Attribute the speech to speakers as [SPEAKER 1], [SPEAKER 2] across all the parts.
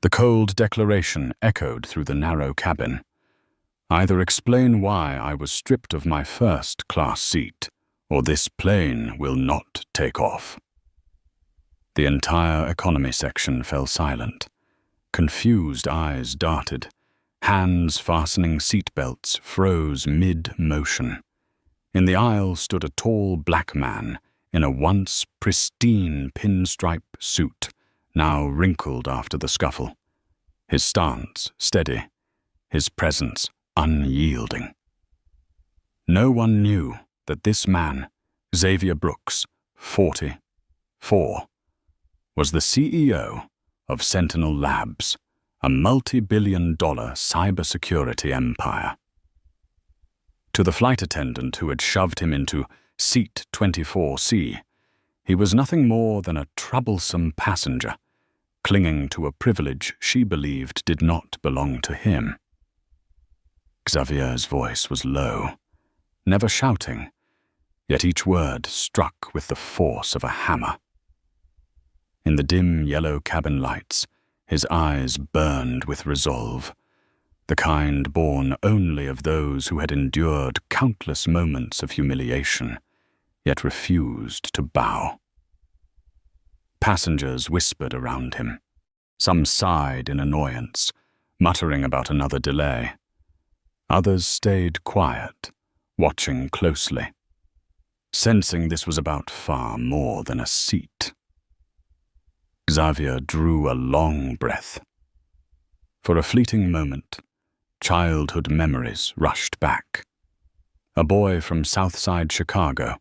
[SPEAKER 1] The cold declaration echoed through the narrow cabin. Either explain why I was stripped of my first-class seat, or this plane will not take off. The entire economy section fell silent. Confused eyes darted. Hands fastening seatbelts froze mid-motion. In the aisle stood a tall black man in a once pristine pinstripe suit, now wrinkled after the scuffle. His stance steady, his presence unyielding. No one knew that this man, Xavier Brooks, 44, was the CEO of Sentinel Labs, a multi-billion-dollar cybersecurity empire. To the flight attendant who had shoved him into Seat 24C, he was nothing more than a troublesome passenger, clinging to a privilege she believed did not belong to him. Xavier's voice was low, never shouting, yet each word struck with the force of a hammer. In the dim yellow cabin lights, his eyes burned with resolve, the kind born only of those who had endured countless moments of humiliation, yet refused to bow. Passengers whispered around him. Some sighed in annoyance, muttering about another delay. Others stayed quiet, watching closely, sensing this was about far more than a seat. Xavier drew a long breath. For a fleeting moment, childhood memories rushed back. A boy from Southside Chicago,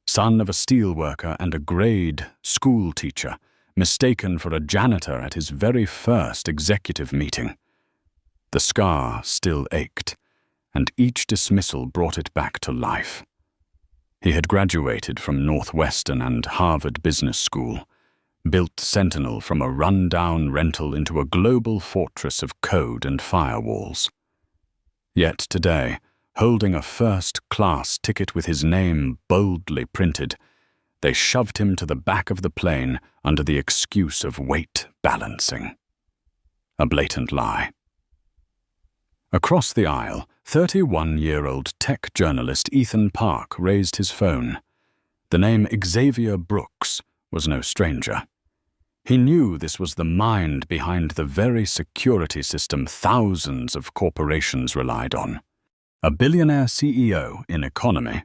[SPEAKER 1] son of a steelworker and a grade school teacher, mistaken for a janitor at his very first executive meeting. The scar still ached, and each dismissal brought it back to life. He had graduated from Northwestern and Harvard Business School, built Sentinel from a run-down rental into a global fortress of code and firewalls. Yet today, holding a first-class ticket with his name boldly printed, they shoved him to the back of the plane under the excuse of weight balancing. A blatant lie. Across the aisle, 31-year-old tech journalist Ethan Park raised his phone. The name Xavier Brooks was no stranger. He knew this was the mind behind the very security system thousands of corporations relied on. A billionaire CEO in economy.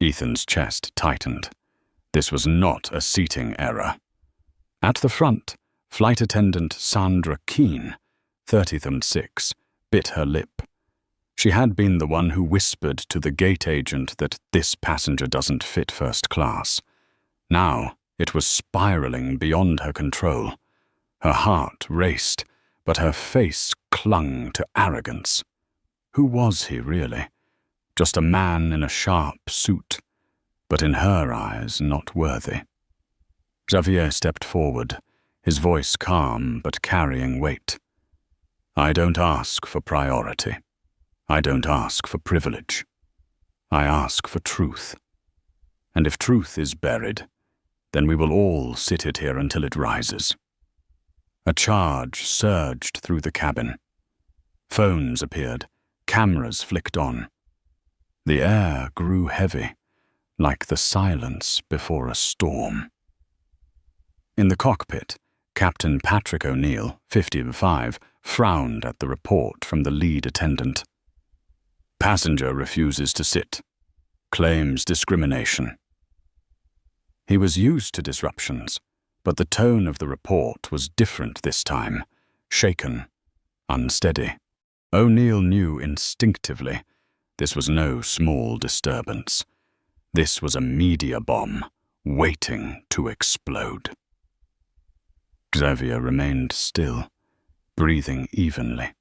[SPEAKER 1] Ethan's chest tightened. This was not a seating error. At the front, flight attendant Sandra Keene, 30th&6, bit her lip. She had been the one who whispered to the gate agent that this passenger doesn't fit first class. Now, it was spiraling beyond her control. Her heart raced, but her face clung to arrogance. Who was he, really? Just a man in a sharp suit, but in her eyes not worthy. Xavier stepped forward, his voice calm but carrying weight. I don't ask for priority. I don't ask for privilege. I ask for truth. And if truth is buried, then we will all sit it here until it rises. A charge surged through the cabin. Phones appeared, cameras flicked on. The air grew heavy, like the silence before a storm. In the cockpit, Captain Patrick O'Neill, 55, frowned at the report from the lead attendant. Passenger refuses to sit. Claims discrimination. He was used to disruptions, but the tone of the report was different this time, shaken, unsteady. O'Neill knew instinctively this was no small disturbance. This was a media bomb, waiting to explode. Xavier remained still, breathing evenly.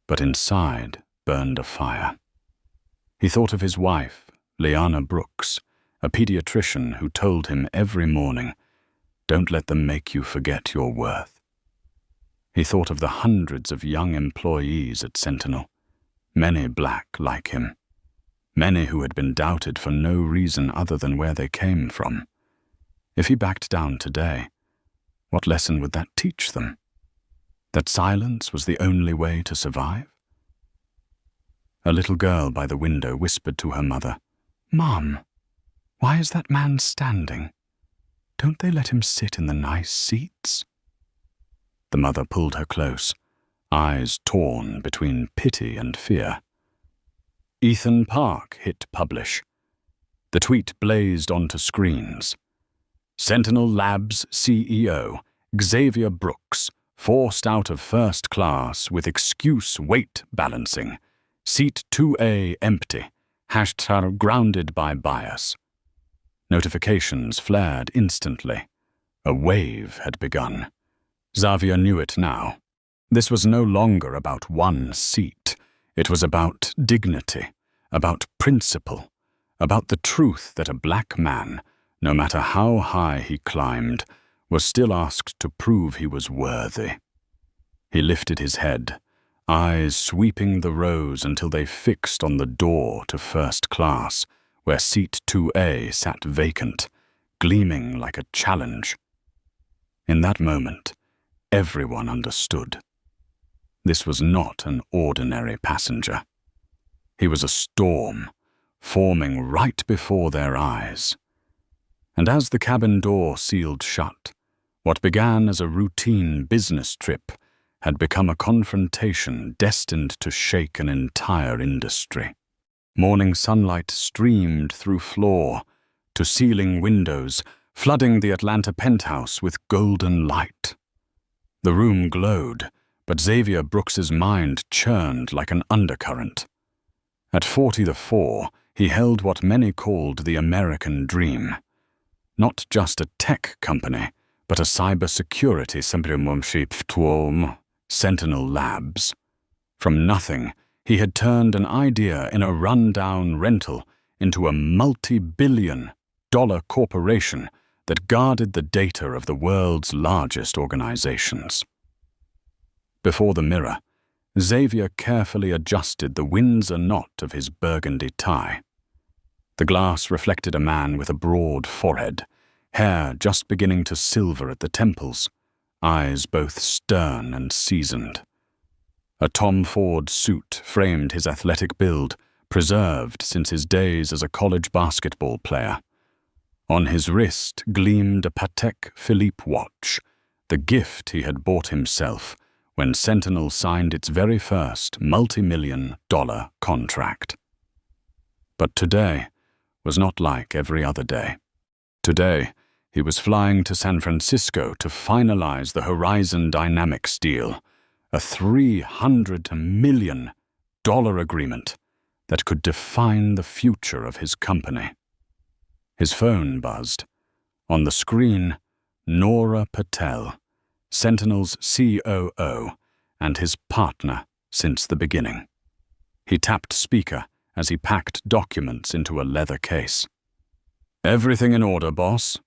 [SPEAKER 1] But inside burned a fire. He thought of his wife, Liana Brooks, a pediatrician who told him every morning, "Don't let them make you forget your worth." He thought of the hundreds of young employees at Sentinel, many black like him, many who had been doubted for no reason other than where they came from. If he backed down today, what lesson would that teach them? That silence was the only way to survive? A little girl by the window whispered to her mother, "Mom, why is that man standing? Don't they let him sit in the nice seats?" The mother pulled her close, eyes torn between pity and fear. Ethan Park hit publish. The tweet blazed onto screens. Sentinel Labs CEO Xavier Brooks forced out of first class with excuse weight balancing. Seat 2A empty. # grounded by bias. Notifications flared instantly. A wave had begun. Xavier knew it now. This was no longer about one seat. It was about dignity, about principle, about the truth that a black man, no matter how high he climbed, was still asked to prove he was worthy. He lifted his head, eyes sweeping the rows until they fixed on the door to first class, where seat 2A sat vacant, gleaming like a challenge. In that moment, everyone understood. This was not an ordinary passenger. He was a storm, forming right before their eyes. And as the cabin door sealed shut, what began as a routine business trip had become a confrontation destined to shake an entire industry. Morning sunlight streamed through floor to ceiling windows, flooding the Atlanta penthouse with golden light. The room glowed, but Xavier Brooks's mind churned like an undercurrent. At 40-4, he held what many called the American dream. Not just a tech company, but a cybersecurity Sentinel Labs. From nothing, he had turned an idea in a rundown rental into a multi-billion-dollar corporation that guarded the data of the world's largest organizations. Before the mirror, Xavier carefully adjusted the Windsor knot of his burgundy tie. The glass reflected a man with a broad forehead, hair just beginning to silver at the temples, eyes both stern and seasoned. A Tom Ford suit framed his athletic build, preserved since his days as a college basketball player. On his wrist gleamed a Patek Philippe watch, the gift he had bought himself when Sentinel signed its very first multi-million-dollar contract. But today was not like every other day. Today, he was flying to San Francisco to finalize the Horizon Dynamics deal, a $300 million agreement that could define the future of his company. His phone buzzed. On the screen, Nora Patel, Sentinel's COO and his partner since the beginning. He tapped speaker as he packed documents into a leather case. "Everything in order, boss?"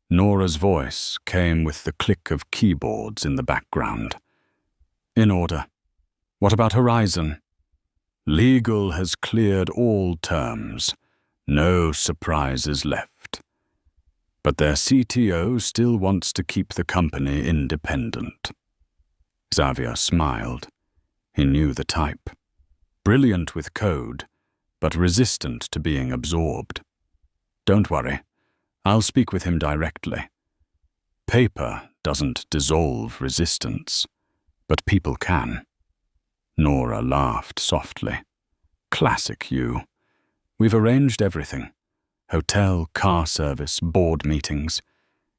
[SPEAKER 1] Nora's voice came with the click of keyboards in the background. "In order. What about Horizon?" "Legal has cleared all terms. No surprises left. But their CTO still wants to keep the company independent." Xavier smiled. He knew the type. Brilliant with code, but resistant to being absorbed. "Don't worry. I'll speak with him directly. Paper doesn't dissolve resistance, but people can." Nora laughed softly. "Classic you. We've arranged everything. Hotel, car service, board meetings.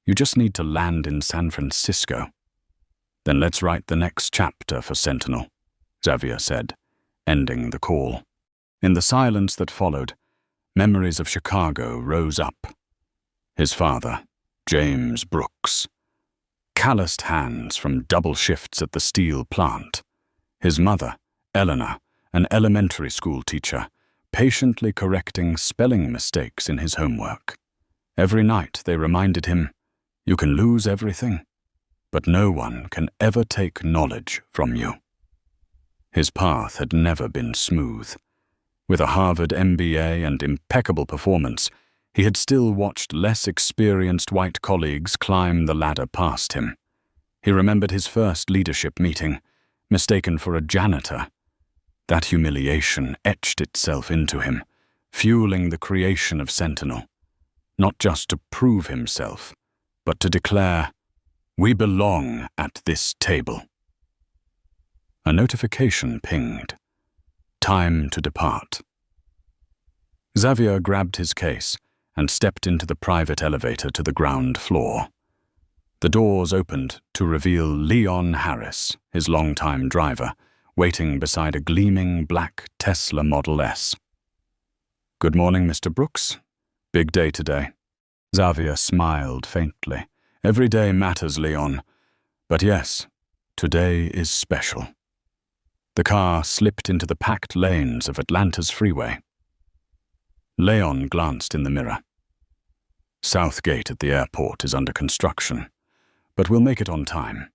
[SPEAKER 1] You just need to land in San Francisco. Then let's write the next chapter for Sentinel," Xavier said, ending the call. In the silence that followed, memories of Chicago rose up. His father, James Brooks. Calloused hands from double shifts at the steel plant. His mother, Eleanor, an elementary school teacher, patiently correcting spelling mistakes in his homework. Every night they reminded him, "You can lose everything, but no one can ever take knowledge from you." His path had never been smooth. With a Harvard MBA and impeccable performance, he had still watched less experienced white colleagues climb the ladder past him. He remembered his first leadership meeting, mistaken for a janitor. That humiliation etched itself into him, fueling the creation of Sentinel, not just to prove himself, but to declare, "We belong at this table." A notification pinged. Time to depart. Xavier grabbed his case and stepped into the private elevator to the ground floor. The doors opened to reveal Leon Harris, his longtime driver, waiting beside a gleaming black Tesla Model S. "Good morning, Mr. Brooks. Big day today." Xavier smiled faintly. "Every day matters, Leon. But yes, today is special." The car slipped into the packed lanes of Atlanta's freeway. Leon glanced in the mirror. "South Gate at the airport is under construction, but we'll make it on time."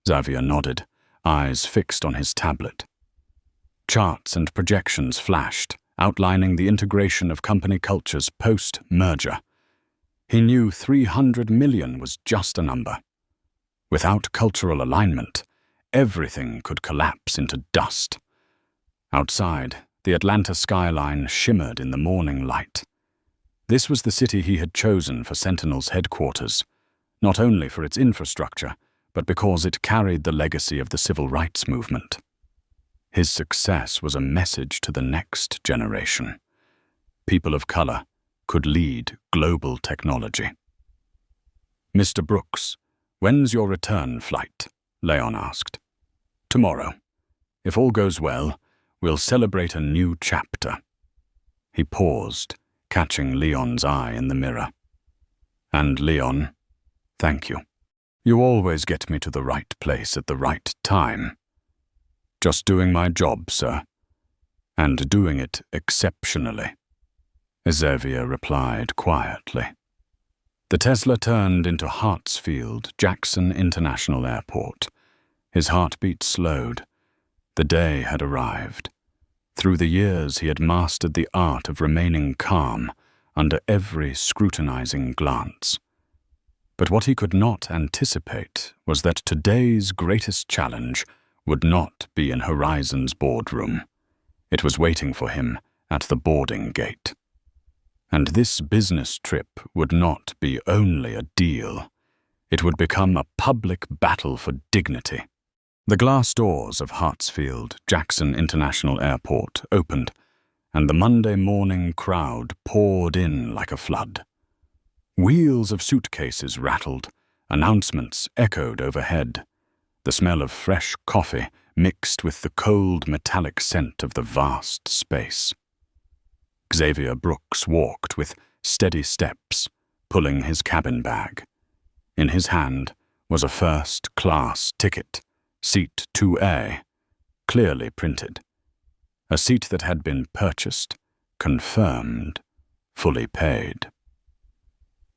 [SPEAKER 1] Xavier nodded, eyes fixed on his tablet. Charts and projections flashed, outlining the integration of company cultures post-merger. He knew 300 million was just a number. Without cultural alignment, everything could collapse into dust. Outside, the Atlanta skyline shimmered in the morning light. This was the city he had chosen for Sentinel's headquarters, not only for its infrastructure, but because it carried the legacy of the civil rights movement. His success was a message to the next generation. People of color could lead global technology. "Mr. Brooks, when's your return flight?" Leon asked. "Tomorrow. If all goes well, we'll celebrate a new chapter." He paused, catching Leon's eye in the mirror. "And Leon, thank you. You always get me to the right place at the right time." "Just doing my job, sir. And doing it exceptionally," Xavier replied quietly. The Tesla turned into Hartsfield-Jackson International Airport. His heartbeat slowed. The day had arrived. Through the years, he had mastered the art of remaining calm under every scrutinizing glance. But what he could not anticipate was that today's greatest challenge would not be in Horizon's boardroom. It was waiting for him at the boarding gate. And this business trip would not be only a deal. It would become a public battle for dignity. The glass doors of Hartsfield-Jackson International Airport opened, and the Monday morning crowd poured in like a flood. Wheels of suitcases rattled, announcements echoed overhead. The smell of fresh coffee mixed with the cold metallic scent of the vast space. Xavier Brooks walked with steady steps, pulling his cabin bag. In his hand was a first-class ticket, Seat 2A, clearly printed. A seat that had been purchased, confirmed, fully paid.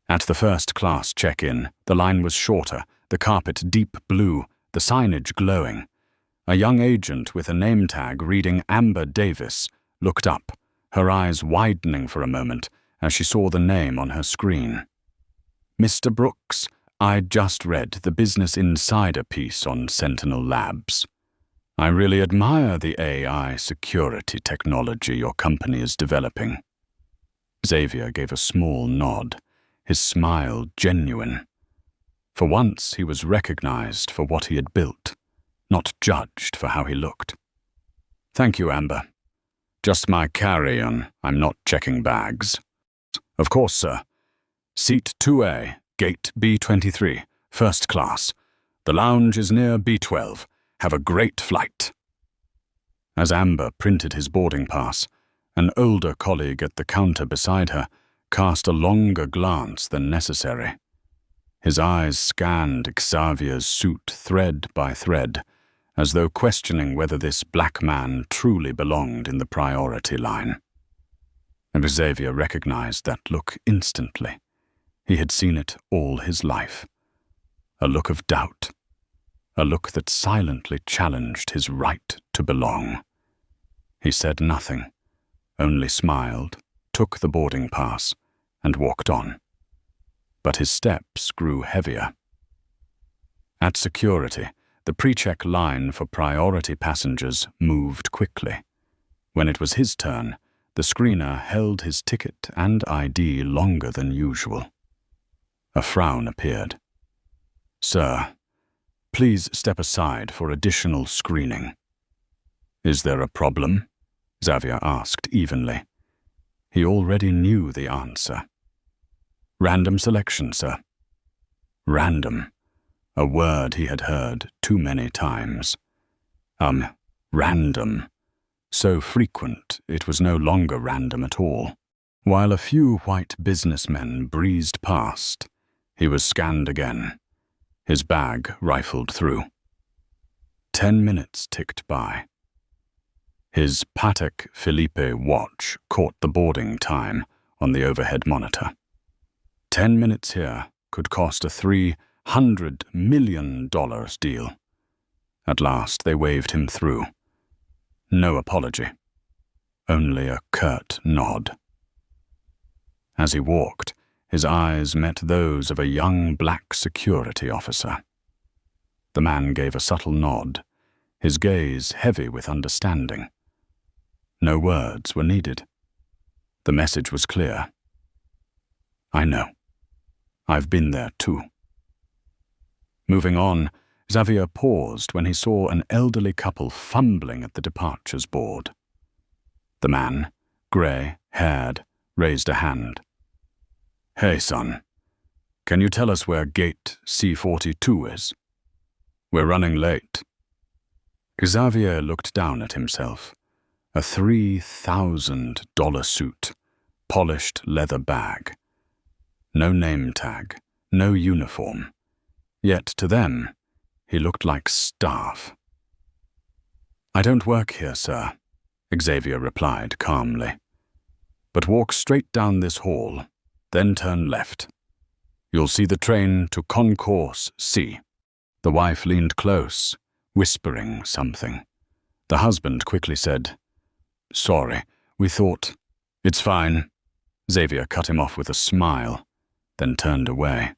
[SPEAKER 1] At the first-class check-in, the line was shorter, the carpet deep blue, the signage glowing. A young agent with a name tag reading Amber Davis looked up, her eyes widening for a moment as she saw the name on her screen. "Mr. Brooks, I just read the Business Insider piece on Sentinel Labs. I really admire the AI security technology your company is developing." Xavier gave a small nod, his smile genuine. For once he was recognized for what he had built, not judged for how he looked. "Thank you, Amber. Just my carry-on. I'm not checking bags." "Of course, sir. Seat 2A, gate B23, first class. The lounge is near B12. Have a great flight." As Amber printed his boarding pass, an older colleague at the counter beside her cast a longer glance than necessary. His eyes scanned Xavier's suit thread by thread, as though questioning whether this black man truly belonged in the priority line. And Xavier recognized that look instantly. He had seen it all his life. A look of doubt. A look that silently challenged his right to belong. He said nothing, only smiled, took the boarding pass, and walked on. But his steps grew heavier. At security, the pre-check line for priority passengers moved quickly. When it was his turn, the screener held his ticket and ID longer than usual. A frown appeared. "Sir, please step aside for additional screening." "Is there a problem?" Xavier asked evenly. He already knew the answer. "Random selection, sir." Random. A word he had heard too many times. Random. So frequent, it was no longer random at all. While a few white businessmen breezed past, he was scanned again, his bag rifled through. 10 minutes ticked by. His Patek Philippe watch caught the boarding time on the overhead monitor. 10 minutes here could cost a $300 million deal. At last they waved him through. No apology, only a curt nod. As he walked, his eyes met those of a young black security officer. The man gave a subtle nod, his gaze heavy with understanding. No words were needed. The message was clear. "I know. I've been there too." Moving on, Xavier paused when he saw an elderly couple fumbling at the departures board. The man, grey-haired, raised a hand. "Hey, son, can you tell us where gate C42 is? We're running late." Xavier looked down at himself. A $3,000 suit, polished leather bag. No name tag, no uniform. Yet to them, he looked like staff. "I don't work here, sir," Xavier replied calmly. "But walk straight down this hall, then turn left. You'll see the train to Concourse C." The wife leaned close, whispering something. The husband quickly said, "Sorry, we thought—" "It's fine." Xavier cut him off with a smile, then turned away.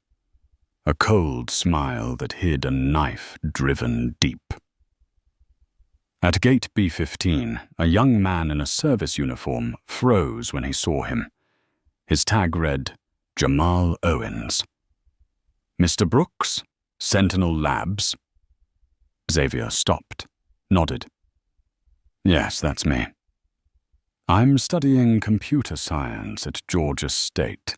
[SPEAKER 1] A cold smile that hid a knife driven deep. At gate B15, a young man in a service uniform froze when he saw him. His tag read, Jamal Owens. "Mr. Brooks, Sentinel Labs?" Xavier stopped, nodded. "Yes, that's me. I'm studying computer science at Georgia State.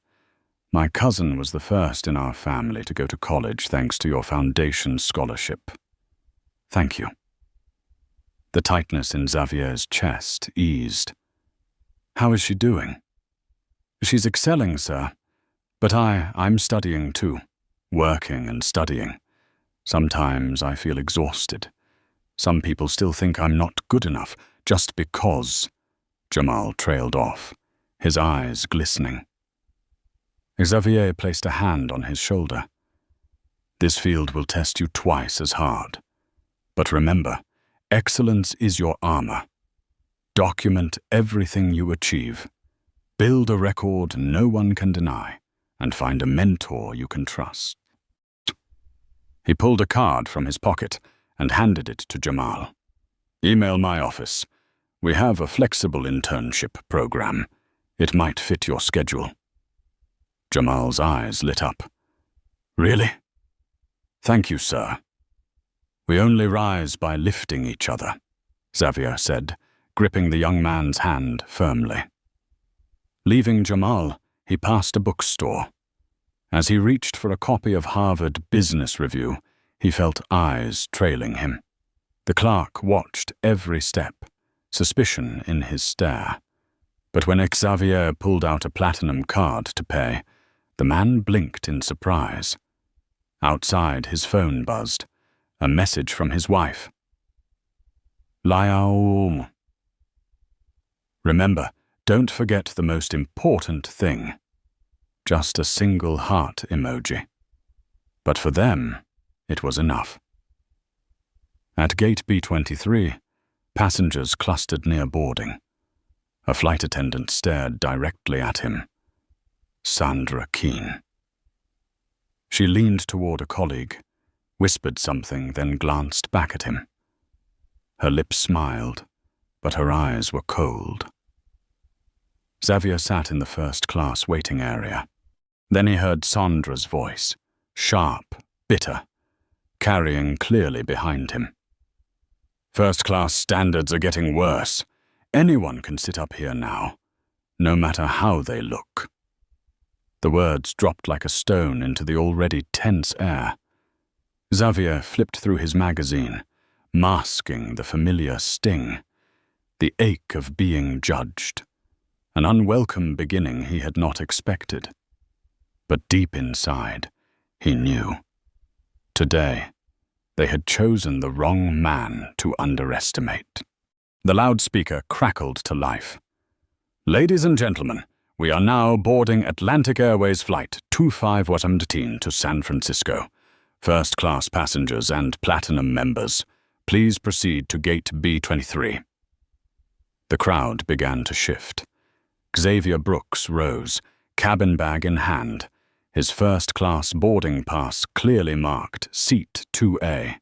[SPEAKER 1] My cousin was the first in our family to go to college thanks to your foundation scholarship." "Thank you." The tightness in Xavier's chest eased. "How is she doing?" "She's excelling, sir. But I'm studying too. Working and studying. Sometimes I feel exhausted. Some people still think I'm not good enough just because." Jamal trailed off, his eyes glistening. Xavier placed a hand on his shoulder. "This field will test you twice as hard. But remember, excellence is your armor. Document everything you achieve. Build a record no one can deny, and find a mentor you can trust." He pulled a card from his pocket and handed it to Jamal. "Email my office. We have a flexible internship program. It might fit your schedule." Jamal's eyes lit up. "Really?" "Thank you, sir." "We only rise by lifting each other," Xavier said, gripping the young man's hand firmly. Leaving Jamal, he passed a bookstore. As he reached for a copy of Harvard Business Review, he felt eyes trailing him. The clerk watched every step, suspicion in his stare. But when Xavier pulled out a platinum card to pay, the man blinked in surprise. Outside, his phone buzzed. A message from his wife. "Liao." "Remember, don't forget the most important thing." Just a single heart emoji. But for them, it was enough. At gate B23, passengers clustered near boarding. A flight attendant stared directly at him. Sandra Keene. She leaned toward a colleague. whispered something, then glanced back at him. Her lips smiled, but her eyes were cold. Xavier sat in the first-class waiting area. Then he heard Sandra's voice, sharp, bitter, carrying clearly behind him. "First-class standards are getting worse. Anyone can sit up here now, no matter how they look." The words dropped like a stone into the already tense air. Xavier flipped through his magazine, masking the familiar sting, the ache of being judged, an unwelcome beginning he had not expected. But deep inside, he knew. Today, they had chosen the wrong man to underestimate. The loudspeaker crackled to life. "Ladies and gentlemen, we are now boarding Atlantic Airways Flight 2518 to San Francisco. First-class passengers and Platinum members, please proceed to Gate B23. The crowd began to shift. Xavier Brooks rose, cabin bag in hand, his first-class boarding pass clearly marked Seat 2A.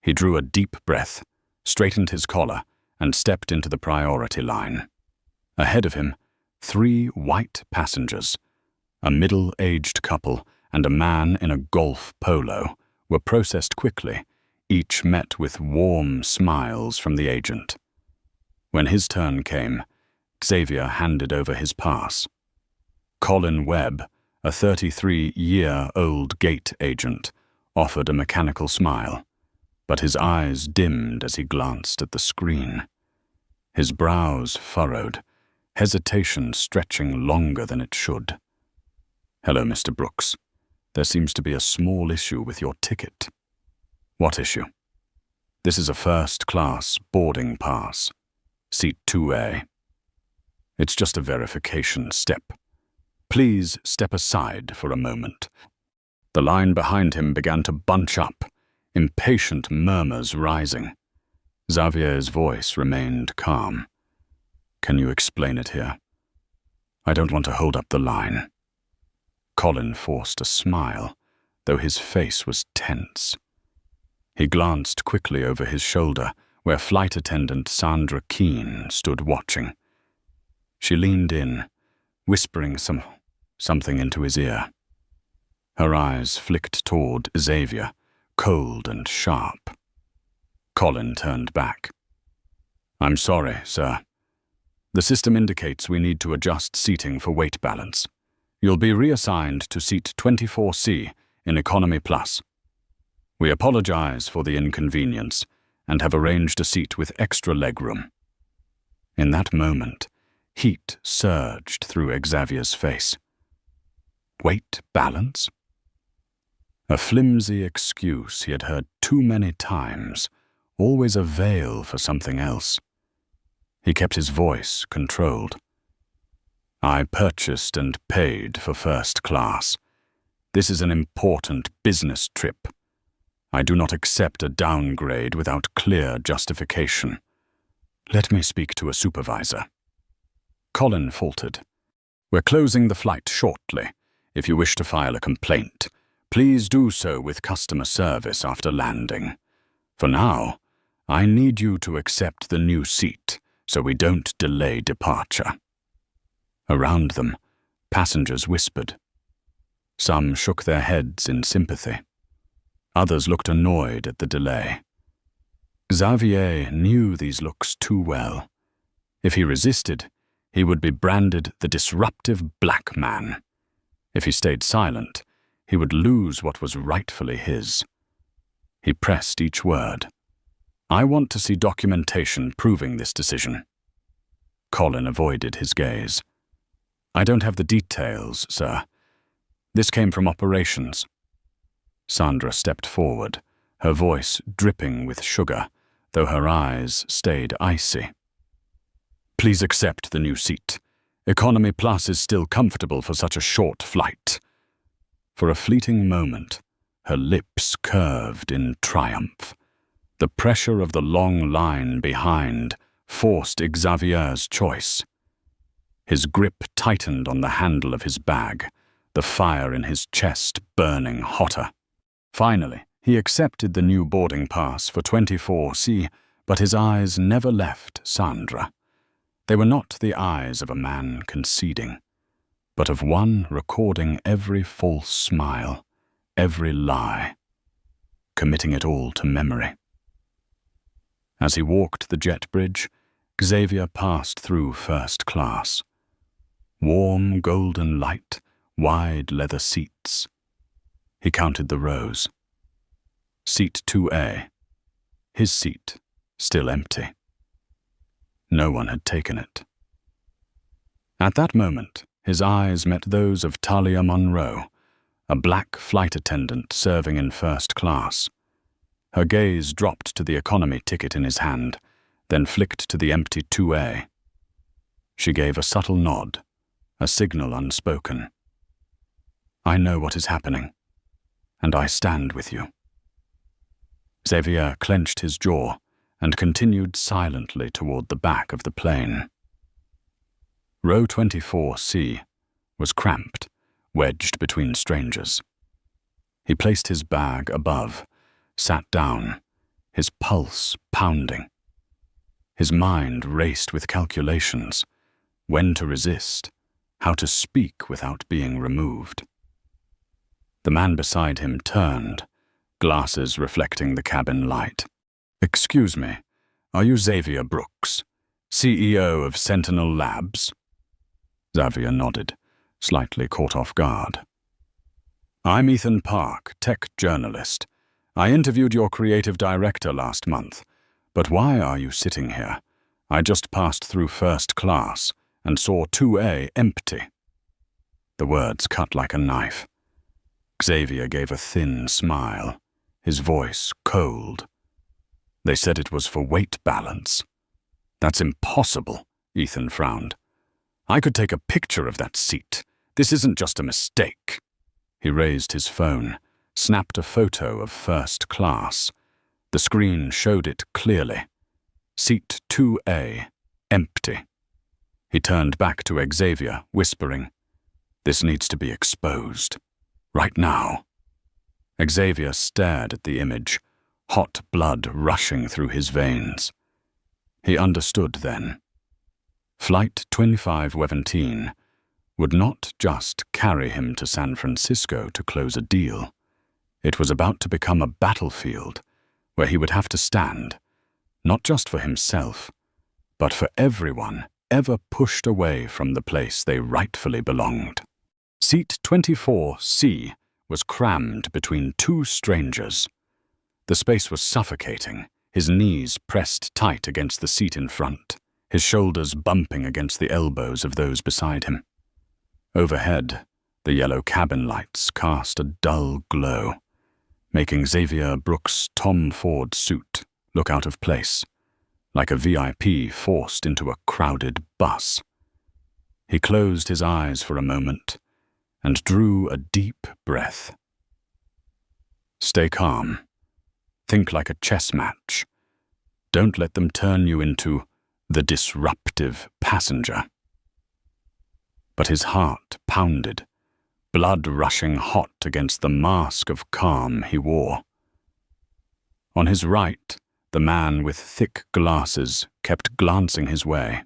[SPEAKER 1] He drew a deep breath, straightened his collar, and stepped into the priority line. Ahead of him, 3 white passengers, a middle-aged couple and a man in a golf polo, were processed quickly, each met with warm smiles from the agent. When his turn came, Xavier handed over his pass. Colin Webb, a 33-year-old gate agent, offered a mechanical smile, but his eyes dimmed as he glanced at the screen. His brows furrowed, hesitation stretching longer than it should. "Hello, Mr. Brooks. There seems to be a small issue with your ticket." "What issue?" "This is a first-class boarding pass. Seat 2A. It's just a verification step. Please step aside for a moment." The line behind him began to bunch up, impatient murmurs rising. Xavier's voice remained calm. "Can you explain it here? I don't want to hold up the line." Colin forced a smile, though his face was tense. He glanced quickly over his shoulder, where flight attendant Sandra Keene stood watching. She leaned in, whispering something into his ear. Her eyes flicked toward Xavier, cold and sharp. Colin turned back. "I'm sorry, sir. The system indicates we need to adjust seating for weight balance. You'll be reassigned to seat 24C in Economy Plus. We apologize for the inconvenience and have arranged a seat with extra legroom." In that moment, heat surged through Xavier's face. Weight balance? A flimsy excuse he had heard too many times, always a veil for something else. He kept his voice controlled. "I purchased and paid for first class. This is an important business trip. I do not accept a downgrade without clear justification. Let me speak to a supervisor." Colin faltered. "We're closing the flight shortly. If you wish to file a complaint, please do so with customer service after landing. For now, I need you to accept the new seat so we don't delay departure." Around them, passengers whispered. Some shook their heads in sympathy. Others looked annoyed at the delay. Xavier knew these looks too well. If he resisted, he would be branded the disruptive black man. If he stayed silent, he would lose what was rightfully his. He pressed each word. "I want to see documentation proving this decision." Colin avoided his gaze. "I don't have the details, sir. This came from operations." Sandra stepped forward, her voice dripping with sugar, though her eyes stayed icy. "Please accept the new seat. Economy Plus is still comfortable for such a short flight." For a fleeting moment, her lips curved in triumph. The pressure of the long line behind forced Xavier's choice. His grip tightened on the handle of his bag, the fire in his chest burning hotter. Finally, He accepted the new boarding pass for 24C, but his eyes never left Sandra. They were not the eyes of a man conceding, but of one recording every false smile, every lie, committing it all to memory. As he walked the jet bridge, Xavier passed through first class. Warm golden light, wide leather seats. He counted the rows. Seat 2A. His seat, still empty. No one had taken it. At that moment, his eyes met those of Talia Monroe, a black flight attendant serving in first class. Her gaze dropped to the economy ticket in his hand, then flicked to the empty 2A. She gave a subtle nod, a signal unspoken. "I know what is happening, and I stand with you." Xavier clenched his jaw and continued silently toward the back of the plane. Row 24C was cramped, wedged between strangers. He placed his bag above, sat down, his pulse pounding. His mind raced with calculations, when to resist, how to speak without being removed. The man beside him turned, glasses reflecting the cabin light. "Excuse me, are you Xavier Brooks, CEO of Sentinel Labs?" Xavier nodded, slightly caught off guard. "I'm Ethan Park, tech journalist. I interviewed your creative director last month. But why are you sitting here? I just passed through first class and saw 2A empty." The words cut like a knife. Xavier gave a thin smile, his voice cold. "They said it was for weight balance." "That's impossible," Ethan frowned. "I could take a picture of that seat. This isn't just a mistake." He raised his phone, snapped a photo of first class. The screen showed it clearly. Seat 2A, empty. He turned back to Xavier, whispering, "This needs to be exposed. Right now." Xavier stared at the image, hot blood rushing through his veins. He understood then. Flight 2517 would not just carry him to San Francisco to close a deal. It was about to become a battlefield where he would have to stand, not just for himself, but for everyone ever pushed away from the place they rightfully belonged. Seat 24C was crammed between two strangers. The space was suffocating, his knees pressed tight against the seat in front, his shoulders bumping against the elbows of those beside him. Overhead, the yellow cabin lights cast a dull glow, making Xavier Brooks' Tom Ford suit look out of place, like a VIP forced into a crowded bus. He closed his eyes for a moment and drew a deep breath. Stay calm. Think like a chess match. Don't let them turn you into the disruptive passenger. But his heart pounded, blood rushing hot against the mask of calm he wore. On his right, the man with thick glasses kept glancing his way.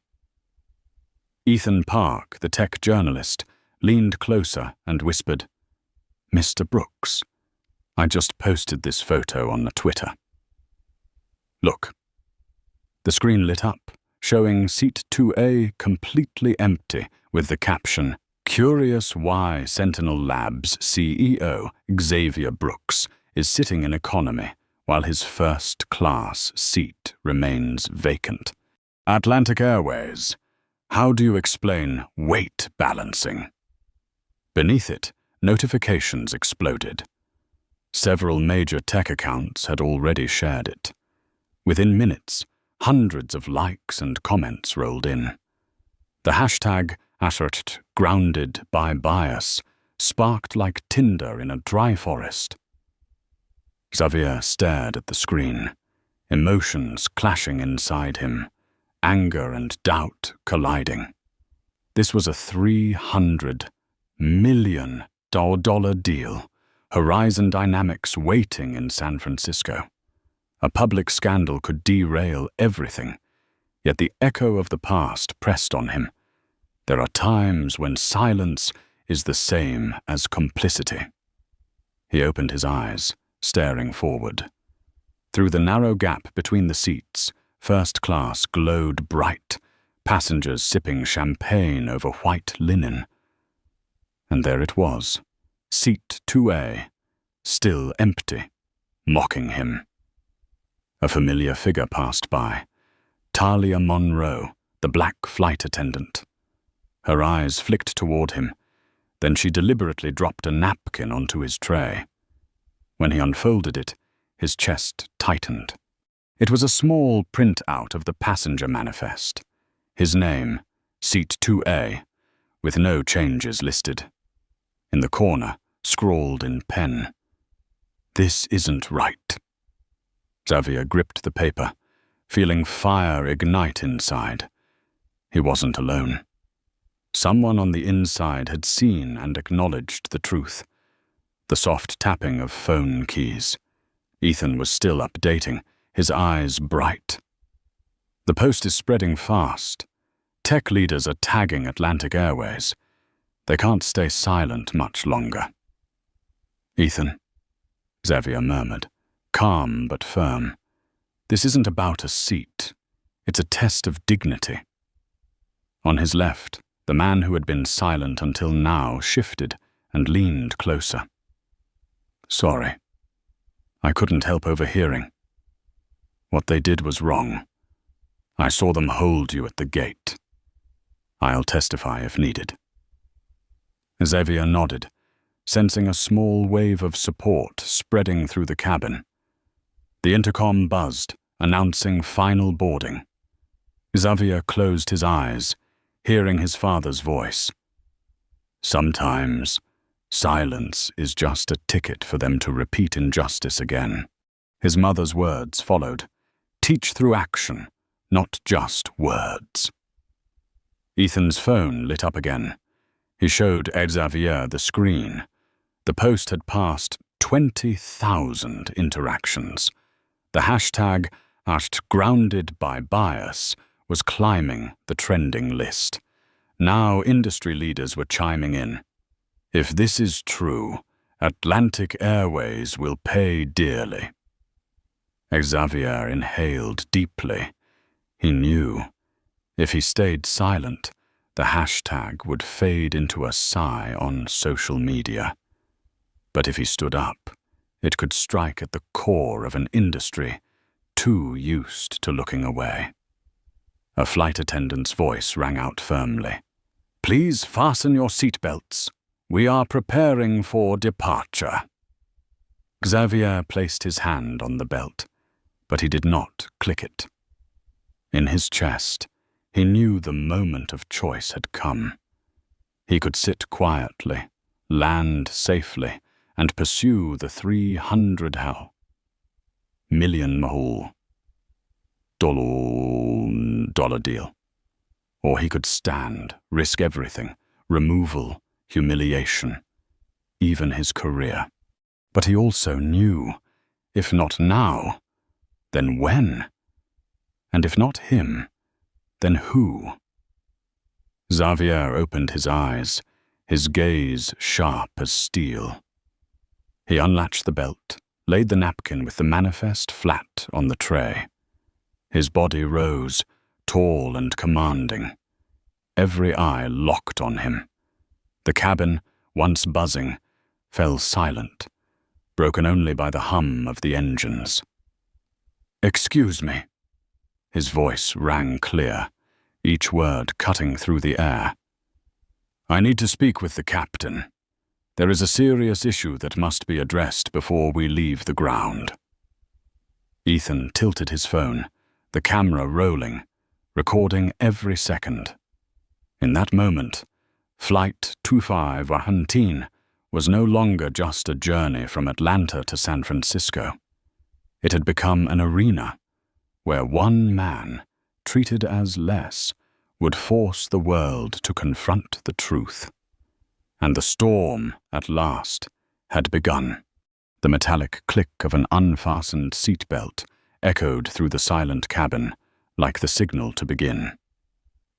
[SPEAKER 1] Ethan Park, the tech journalist, leaned closer and whispered, "Mr. Brooks, I just posted this photo on the Twitter. Look." The screen lit up, showing seat 2A completely empty with the caption, "Curious why Sentinel Labs CEO Xavier Brooks is sitting in economy while his first-class seat remains vacant. Atlantic Airways, how do you explain weight balancing?" Beneath it, notifications exploded. Several major tech accounts had already shared it. Within minutes, hundreds of likes and comments rolled in. The hashtag #GroundedByBias sparked like tinder in a dry forest. Xavier stared at the screen, emotions clashing inside him, anger and doubt colliding. This was a $300 million deal, Horizon dynamics waiting in San Francisco. A public scandal could derail everything, yet the echo of the past pressed on him. There are times when silence is the same as complicity. He opened his eyes, staring forward. Through the narrow gap between the seats, first class glowed bright, passengers sipping champagne over white linen. And there it was, seat 2A, still empty, mocking him. A familiar figure passed by, Talia Monroe, the black flight attendant. Her eyes flicked toward him, then she deliberately dropped a napkin onto his tray. When he unfolded it, his chest tightened. It was a small printout of the passenger manifest. His name, seat 2A, with no changes listed. In the corner, scrawled in pen, "This isn't right." Xavier gripped the paper, feeling fire ignite inside. He wasn't alone. Someone on the inside had seen and acknowledged the truth. The soft tapping of phone keys. Ethan was still updating, his eyes bright. The post is spreading fast. Tech leaders are tagging Atlantic Airways. They can't stay silent much longer. "Ethan," Xavier murmured, calm but firm. "This isn't about a seat. It's a test of dignity." On his left, the man who had been silent until now shifted and leaned closer. "Sorry. I couldn't help overhearing. What they did was wrong. I saw them hold you at the gate. I'll testify if needed." Xavier nodded, sensing a small wave of support spreading through the cabin. The intercom buzzed, announcing final boarding. Xavier closed his eyes, hearing his father's voice. "Sometimes, silence is just a ticket for them to repeat injustice again." His mother's words followed. "Teach through action, not just words." Ethan's phone lit up again. He showed Xavier the screen. The post had passed 20,000 interactions. The hashtag #GroundedByBias was climbing the trending list. Now industry leaders were chiming in. "If this is true, Atlantic Airways will pay dearly." Xavier inhaled deeply. He knew, if he stayed silent, the hashtag would fade into a sigh on social media. But if he stood up, it could strike at the core of an industry too used to looking away. A flight attendant's voice rang out firmly. "Please fasten your seatbelts. We are preparing for departure." Xavier placed his hand on the belt, but he did not click it. In his chest, he knew the moment of choice had come. He could sit quietly, land safely, and pursue the $300 million dollar deal. Or he could stand, risk everything, removal, humiliation, even his career. But he also knew, if not now, then when? And if not him, then who? Xavier opened his eyes, his gaze sharp as steel. He unlatched the belt, laid the napkin with the manifest flat on the tray. His body rose, tall and commanding. Every eye locked on him. The cabin, once buzzing, fell silent, broken only by the hum of the engines. "Excuse me." His voice rang clear, each word cutting through the air. "I need to speak with the captain. There is a serious issue that must be addressed before we leave the ground." Ethan tilted his phone, the camera rolling, recording every second. In that moment, Flight 2519 was no longer just a journey from Atlanta to San Francisco. It had become an arena where one man, treated as less, would force the world to confront the truth. And the storm, at last, had begun. The metallic click of an unfastened seatbelt echoed through the silent cabin, like the signal to begin.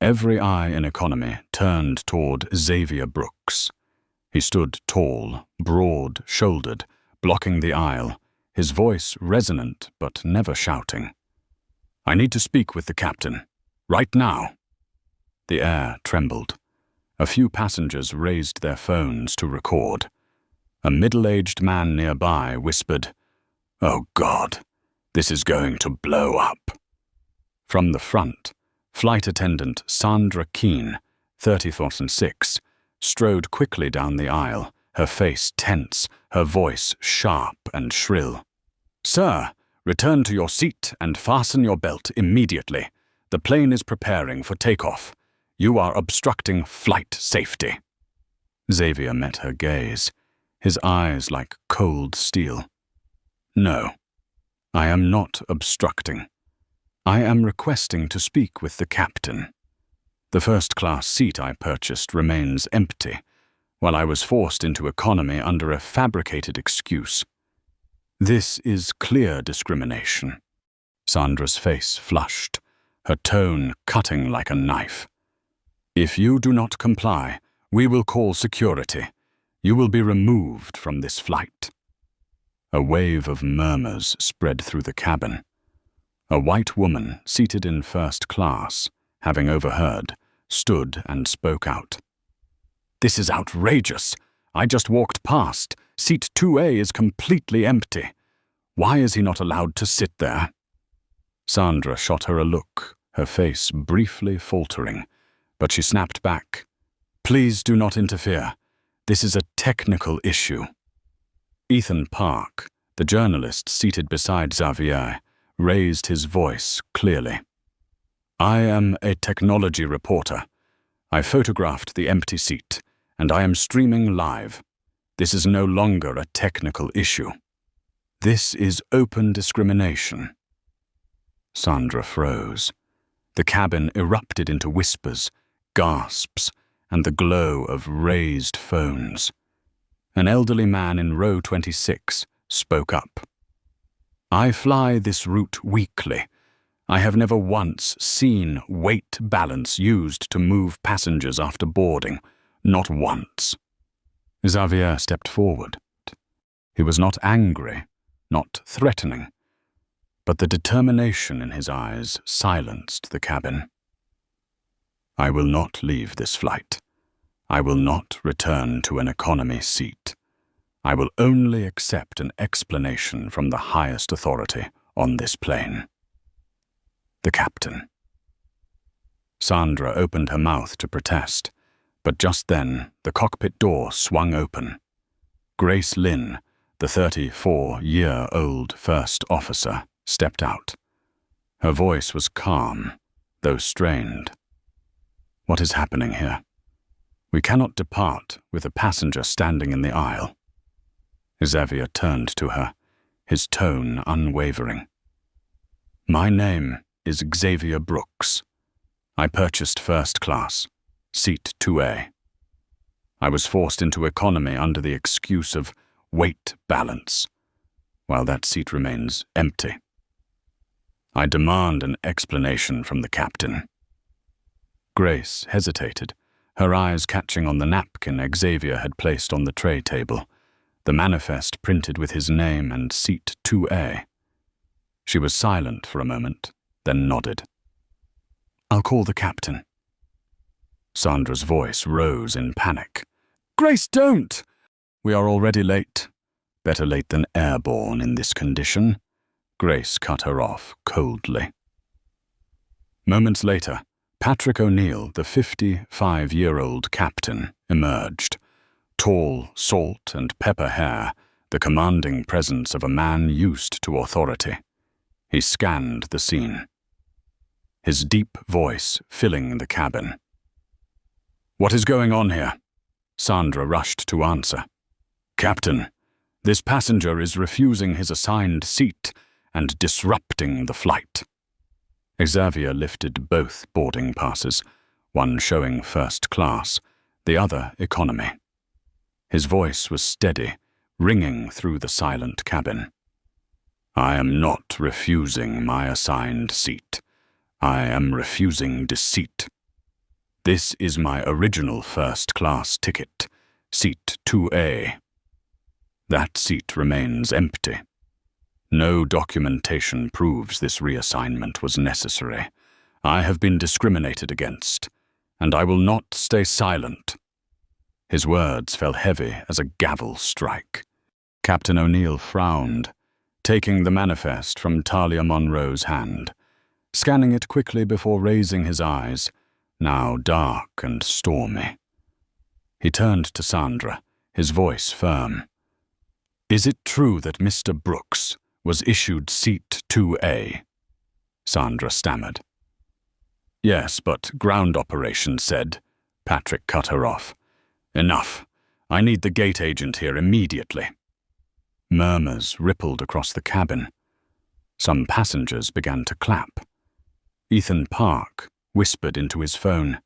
[SPEAKER 1] Every eye in economy turned toward Xavier Brooks. He stood tall, broad-shouldered, blocking the aisle, his voice resonant but never shouting. "I need to speak with the captain. Right now." The air trembled. A few passengers raised their phones to record. A middle-aged man nearby whispered, "Oh God, this is going to blow up." From the front, flight attendant Sandra Keene, 30,006, strode quickly down the aisle, her face tense, her voice sharp and shrill. "Sir, return to your seat and fasten your belt immediately. The plane is preparing for takeoff. You are obstructing flight safety." Xavier met her gaze, his eyes like cold steel. "No, I am not obstructing. I am requesting to speak with the captain. The first-class seat I purchased remains empty, while I was forced into economy under a fabricated excuse. This is clear discrimination." Sandra's face flushed, her tone cutting like a knife. "If you do not comply, we will call security. You will be removed from this flight." A wave of murmurs spread through the cabin. A white woman seated in first class, having overheard, stood and spoke out. "This is outrageous. I just walked past. Seat 2A is completely empty. Why is he not allowed to sit there?" Sandra shot her a look, her face briefly faltering, but she snapped back. "Please do not interfere. This is a technical issue." Ethan Park, the journalist seated beside Xavier, raised his voice clearly. "I am a technology reporter. I photographed the empty seat, and I am streaming live. This is no longer a technical issue. This is open discrimination." Sandra froze. The cabin erupted into whispers, gasps, and the glow of raised phones. An elderly man in row 26 spoke up. "I fly this route weekly. I have never once seen weight balance used to move passengers after boarding. Not once." Xavier stepped forward. He was not angry, not threatening, but the determination in his eyes silenced the cabin. "I will not leave this flight. I will not return to an economy seat. I will only accept an explanation from the highest authority on this plane. The captain." Sandra opened her mouth to protest, but just then the cockpit door swung open. Grace Lynn, the 34-year-old first officer, stepped out. Her voice was calm, though strained. "What is happening here? We cannot depart with a passenger standing in the aisle." Xavier turned to her, his tone unwavering. "My name is Xavier Brooks. I purchased first class, seat 2A. I was forced into economy under the excuse of weight balance, while that seat remains empty. I demand an explanation from the captain." Grace hesitated, her eyes catching on the napkin Xavier had placed on the tray table, the manifest printed with his name and seat 2A. She was silent for a moment, then nodded. "I'll call the captain." Sandra's voice rose in panic. "Grace, don't! We are already late. Better late than airborne in this condition." Grace cut her off coldly. Moments later, Patrick O'Neill, the 55-year-old captain, emerged. Tall, salt and pepper hair, the commanding presence of a man used to authority. He scanned the scene, his deep voice filling the cabin. "What is going on here?" Sandra rushed to answer. "Captain, this passenger is refusing his assigned seat and disrupting the flight." Xavier lifted both boarding passes, one showing first class, the other economy. His voice was steady, ringing through the silent cabin. "I am not refusing my assigned seat. I am refusing deceit. This is my original first-class ticket, seat 2A. That seat remains empty. No documentation proves this reassignment was necessary. I have been discriminated against, and I will not stay silent." His words fell heavy as a gavel strike. Captain O'Neill frowned, taking the manifest from Talia Monroe's hand, scanning it quickly before raising his eyes, now dark and stormy. He turned to Sandra, his voice firm. "Is it true that Mr. Brooks was issued seat 2A?" Sandra stammered. "Yes, but ground operations said—" Patrick cut her off. "Enough. I need the gate agent here immediately." Murmurs rippled across the cabin. Some passengers began to clap. Ethan Park whispered into his phone,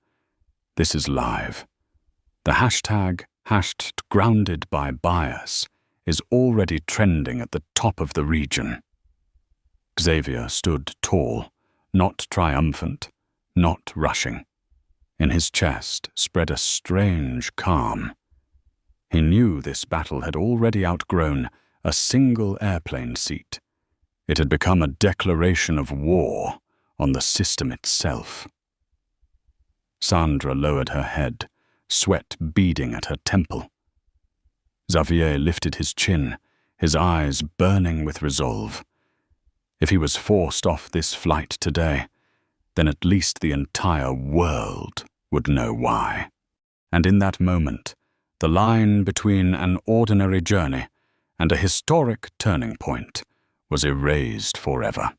[SPEAKER 1] "This is live. The hashtag #GroundedByBias is already trending at the top of the region." Xavier stood tall, not triumphant, not rushing. In his chest spread a strange calm. He knew this battle had already outgrown a single airplane seat. It had become a declaration of war on the system itself. Sandra lowered her head, sweat beading at her temple. Xavier lifted his chin, his eyes burning with resolve. If he was forced off this flight today, then at least the entire world would know why. And in that moment, the line between an ordinary journey and a historic turning point was erased forever.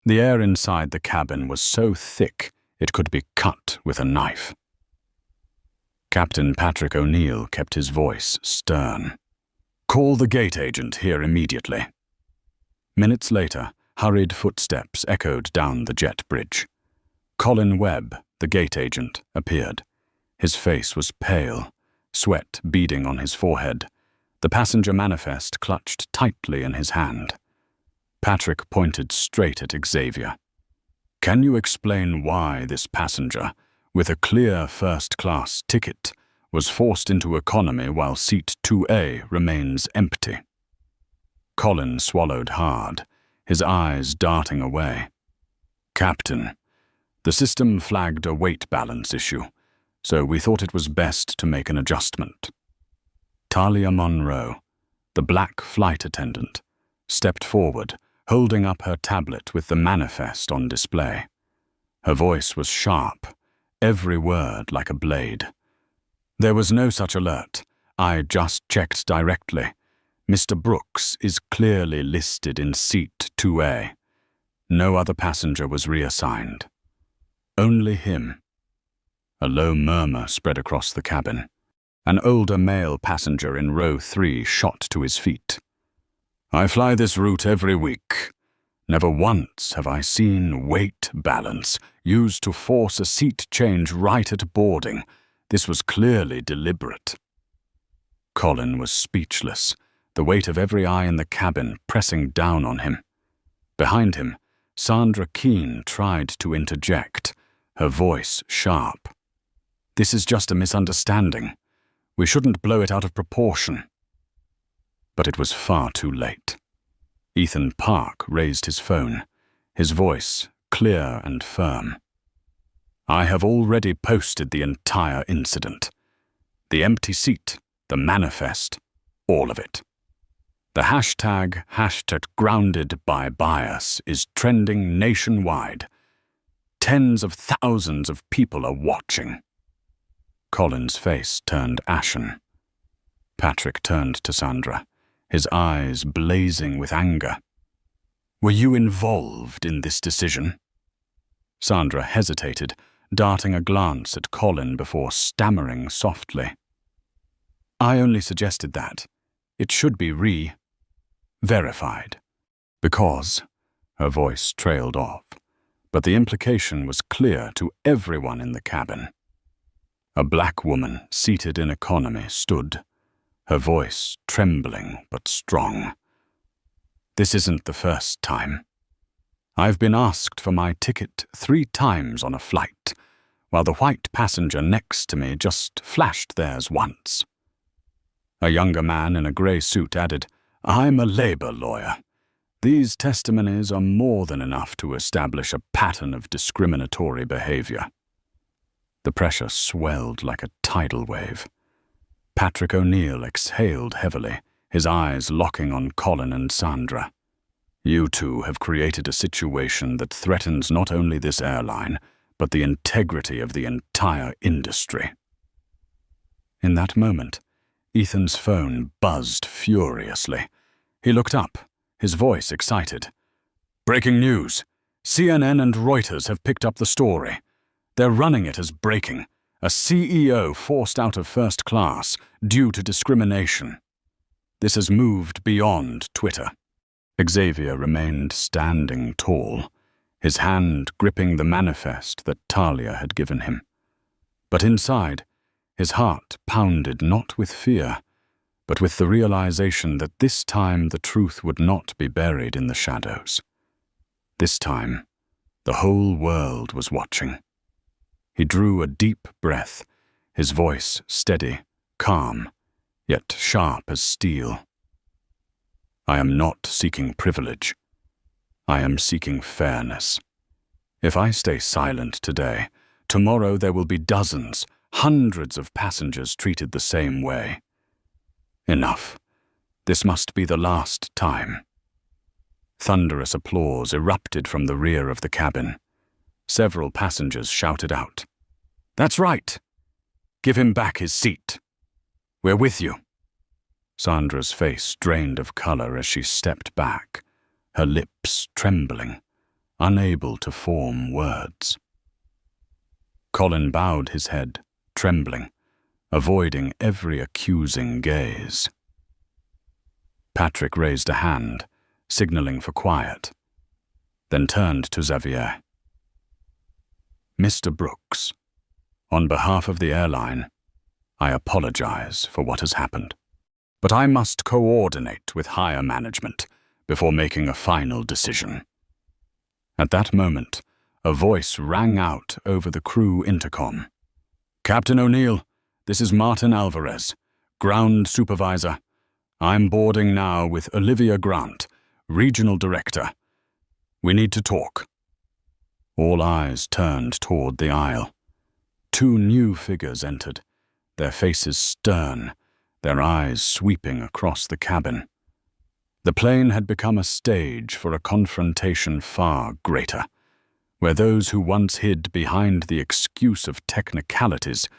[SPEAKER 1] The air inside the cabin was so thick it could be cut with a knife. Captain Patrick O'Neill kept his voice stern. "Call the gate agent here immediately." Minutes later, hurried footsteps echoed down the jet bridge. Colin Webb, the gate agent, appeared. His face was pale, sweat beading on his forehead, the passenger manifest clutched tightly in his hand. Patrick pointed straight at Xavier. "Can you explain why this passenger, with a clear first-class ticket, was forced into economy while seat 2A remains empty?" Colin swallowed hard, his eyes darting away. "Captain, the system flagged a weight balance issue, so we thought it was best to make an adjustment." Talia Monroe, the black flight attendant, stepped forward, holding up her tablet with the manifest on display. Her voice was sharp, every word like a blade. "There was no such alert. I just checked directly. Mr. Brooks is clearly listed in seat 2A. No other passenger was reassigned. Only him." A low murmur spread across the cabin. An older male passenger in row 3 shot to his feet. "I fly this route every week. Never once have I seen weight balance used to force a seat change right at boarding. This was clearly deliberate." Colin was speechless, the weight of every eye in the cabin pressing down on him. Behind him, Sandra Keene tried to interject, her voice sharp. "This is just a misunderstanding. We shouldn't blow it out of proportion." But it was far too late. Ethan Park raised his phone, his voice clear and firm. "I have already posted the entire incident. The empty seat, the manifest, all of it. The hashtag #GroundedByBias is trending nationwide. Tens of thousands of people are watching." Colin's face turned ashen. Patrick turned to Sandra, his eyes blazing with anger. "Were you involved in this decision?" Sandra hesitated, darting a glance at Colin before stammering softly. "I only suggested that. It should be verified. Because," her voice trailed off, but the implication was clear to everyone in the cabin. A black woman seated in economy stood, her voice trembling but strong. "This isn't the first time. I've been asked for my ticket 3 times on a flight, while the white passenger next to me just flashed theirs once." A younger man in a grey suit added, "I'm a labor lawyer. These testimonies are more than enough to establish a pattern of discriminatory behavior." The pressure swelled like a tidal wave. Patrick O'Neill exhaled heavily, his eyes locking on Colin and Sandra. "You two have created a situation that threatens not only this airline, but the integrity of the entire industry." In that moment, Ethan's phone buzzed furiously. He looked up, his voice excited. "Breaking news! CNN and Reuters have picked up the story. They're running it as breaking. A CEO forced out of first class due to discrimination. This has moved beyond Twitter." Xavier remained standing tall, his hand gripping the manifest that Talia had given him. But inside, his heart pounded not with fear, but with the realization that this time the truth would not be buried in the shadows. This time, the whole world was watching. He drew a deep breath, his voice steady, calm, yet sharp as steel. "I am not seeking privilege. I am seeking fairness. If I stay silent today, tomorrow there will be dozens, hundreds of passengers treated the same way. Enough. This must be the last time." Thunderous applause erupted from the rear of the cabin. Several passengers shouted out, "That's right! Give him back his seat. We're with you." Sandra's face drained of color as she stepped back, her lips trembling, unable to form words. Colin bowed his head, trembling, avoiding every accusing gaze. Patrick raised a hand, signaling for quiet, then turned to Xavier. "Mr. Brooks, on behalf of the airline, I apologize for what has happened. But I must coordinate with higher management before making a final decision." At that moment, a voice rang out over the crew intercom. "Captain O'Neill, this is Martin Alvarez, ground supervisor. I'm boarding now with Olivia Grant, regional director. We need to talk." All eyes turned toward the aisle. 2 new figures entered, their faces stern, their eyes sweeping across the cabin. The plane had become a stage for a confrontation far greater, where those who once hid behind the excuse of technicalities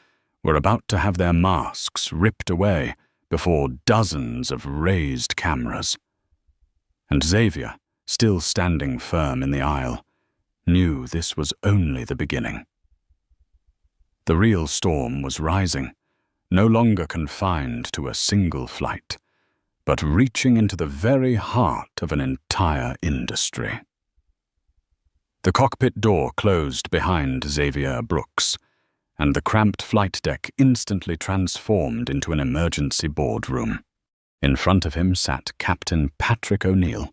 [SPEAKER 1] were about to have their masks ripped away before dozens of raised cameras. And Xavier, still standing firm in the aisle, knew this was only the beginning. The real storm was rising, no longer confined to a single flight, but reaching into the very heart of an entire industry. The cockpit door closed behind Xavier Brooks, and the cramped flight deck instantly transformed into an emergency boardroom. In front of him sat Captain Patrick O'Neill,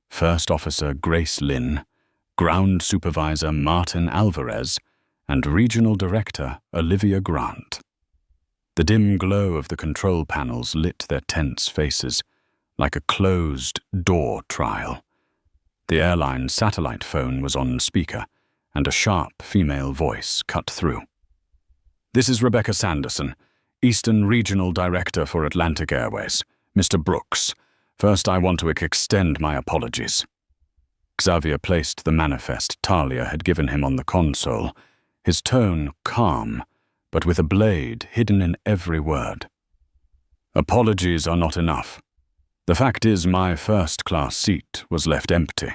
[SPEAKER 1] First Officer Grace Lynn, Ground Supervisor Martin Alvarez, and Regional Director Olivia Grant. The dim glow of the control panels lit their tense faces, like a closed door trial. The airline satellite phone was on speaker, and a sharp female voice cut through. "This is Rebecca Sanderson, Eastern Regional Director for Atlantic Airways. Mr. Brooks, first I want to extend my apologies." Xavier placed the manifest Talia had given him on the console, his tone calm, but with a blade hidden in every word. "Apologies are not enough. The fact is my first-class seat was left empty.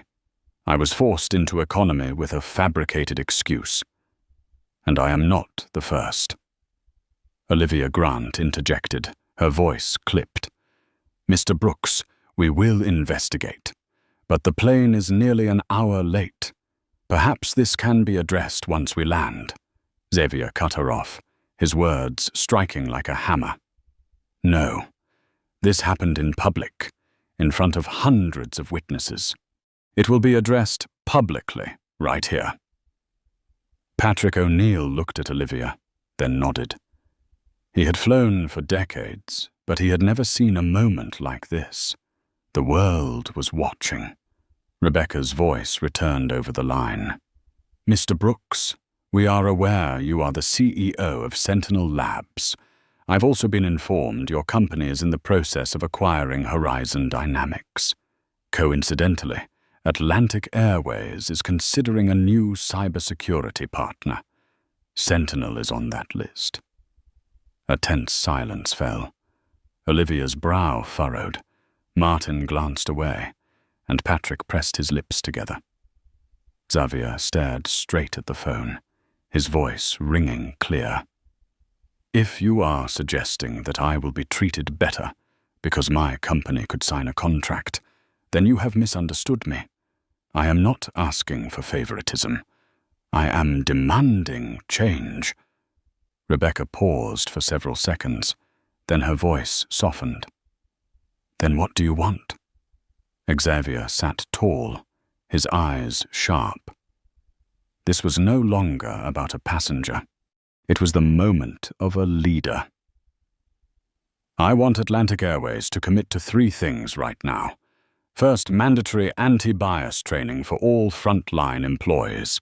[SPEAKER 1] I was forced into economy with a fabricated excuse. And I am not the first." Olivia Grant interjected, her voice clipped. "Mr. Brooks, we will investigate. But the plane is nearly an hour late. Perhaps this can be addressed once we land." Xavier cut her off, his words striking like a hammer. "No, This happened in public, in front of hundreds of witnesses. It will be addressed publicly, right here. Patrick O'Neill looked at Olivia, then nodded. He had flown for decades, but he had never seen a moment like this. The world was watching. Rebecca's voice returned over the line. "Mr. Brooks, we are aware you are the CEO of Sentinel Labs. I've also been informed your company is in the process of acquiring Horizon Dynamics. Coincidentally, Atlantic Airways is considering a new cybersecurity partner. Sentinel is on that list." A tense silence fell. Olivia's brow furrowed. Martin glanced away, and Patrick pressed his lips together. Xavier stared straight at the phone, his voice ringing clear. "If you are suggesting that I will be treated better because my company could sign a contract, then you have misunderstood me. I am not asking for favoritism. I am demanding change." Rebecca paused for several seconds, then her voice softened. "Then what do you want?" Xavier sat tall, his eyes sharp. This was no longer about a passenger. It was the moment of a leader. "I want Atlantic Airways to commit to 3 things right now. First, mandatory anti-bias training for all frontline employees.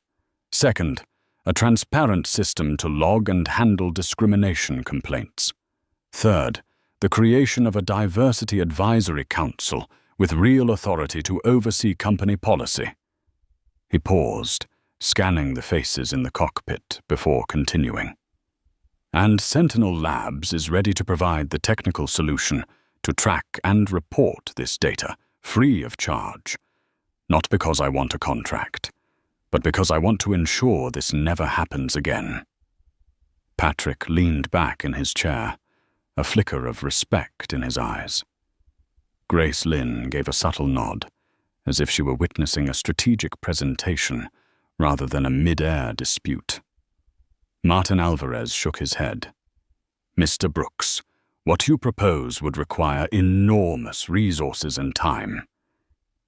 [SPEAKER 1] Second, a transparent system to log and handle discrimination complaints. Third, the creation of a diversity advisory council with real authority to oversee company policy." He paused, scanning the faces in the cockpit before continuing. "And Sentinel Labs is ready to provide the technical solution to track and report this data, free of charge. Not because I want a contract, but because I want to ensure this never happens again." Patrick leaned back in his chair, a flicker of respect in his eyes. Grace Lynn gave a subtle nod, as if she were witnessing a strategic presentation rather than a mid-air dispute. Martin Alvarez shook his head. "Mr. Brooks, what you propose would require enormous resources and time.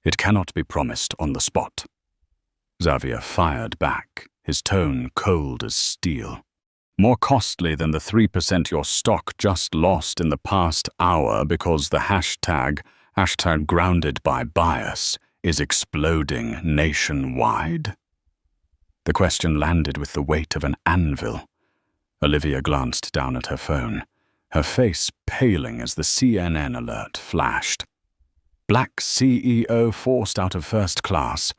[SPEAKER 1] It cannot be promised on the spot." Xavier fired back, his tone cold as steel. "More costly than the 3% your stock just lost in the past hour because the hashtag grounded by bias is exploding nationwide?" The question landed with the weight of an anvil. Olivia glanced down at her phone, her face paling as the CNN alert flashed. "Black CEO forced out of first class.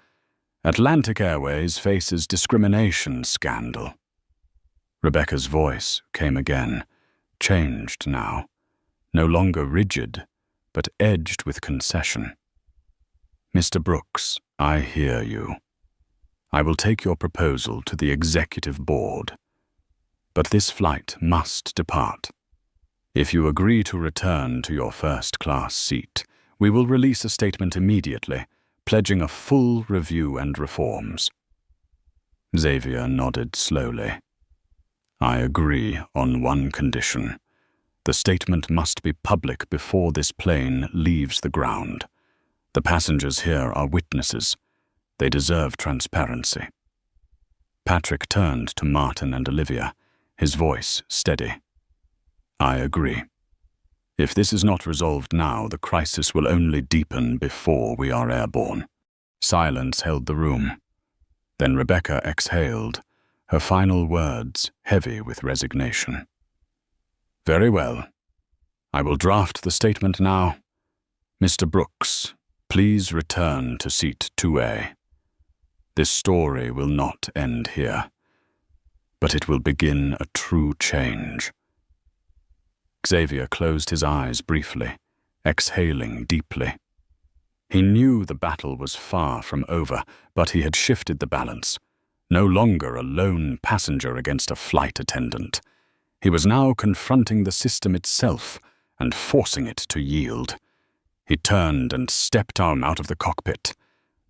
[SPEAKER 1] Atlantic Airways faces discrimination scandal." Rebecca's voice came again, changed now, no longer rigid, but edged with concession. "Mr. Brooks, I hear you. I will take your proposal to the executive board. But this flight must depart. If you agree to return to your first-class seat, we will release a statement immediately, pledging a full review and reforms." Xavier nodded slowly. "I agree on one condition. The statement must be public before this plane leaves the ground. The passengers here are witnesses. They deserve transparency." Patrick turned to Martin and Olivia, his voice steady. "I agree. If this is not resolved now, the crisis will only deepen before we are airborne." Silence held the room. Then Rebecca exhaled, her final words heavy with resignation. "Very well. I will draft the statement now. Mr. Brooks, please return to seat 2A. This story will not end here, but it will begin a true change." Xavier closed his eyes briefly, exhaling deeply. He knew the battle was far from over, but he had shifted the balance. No longer a lone passenger against a flight attendant. He was now confronting the system itself and forcing it to yield. He turned and stepped out of the cockpit.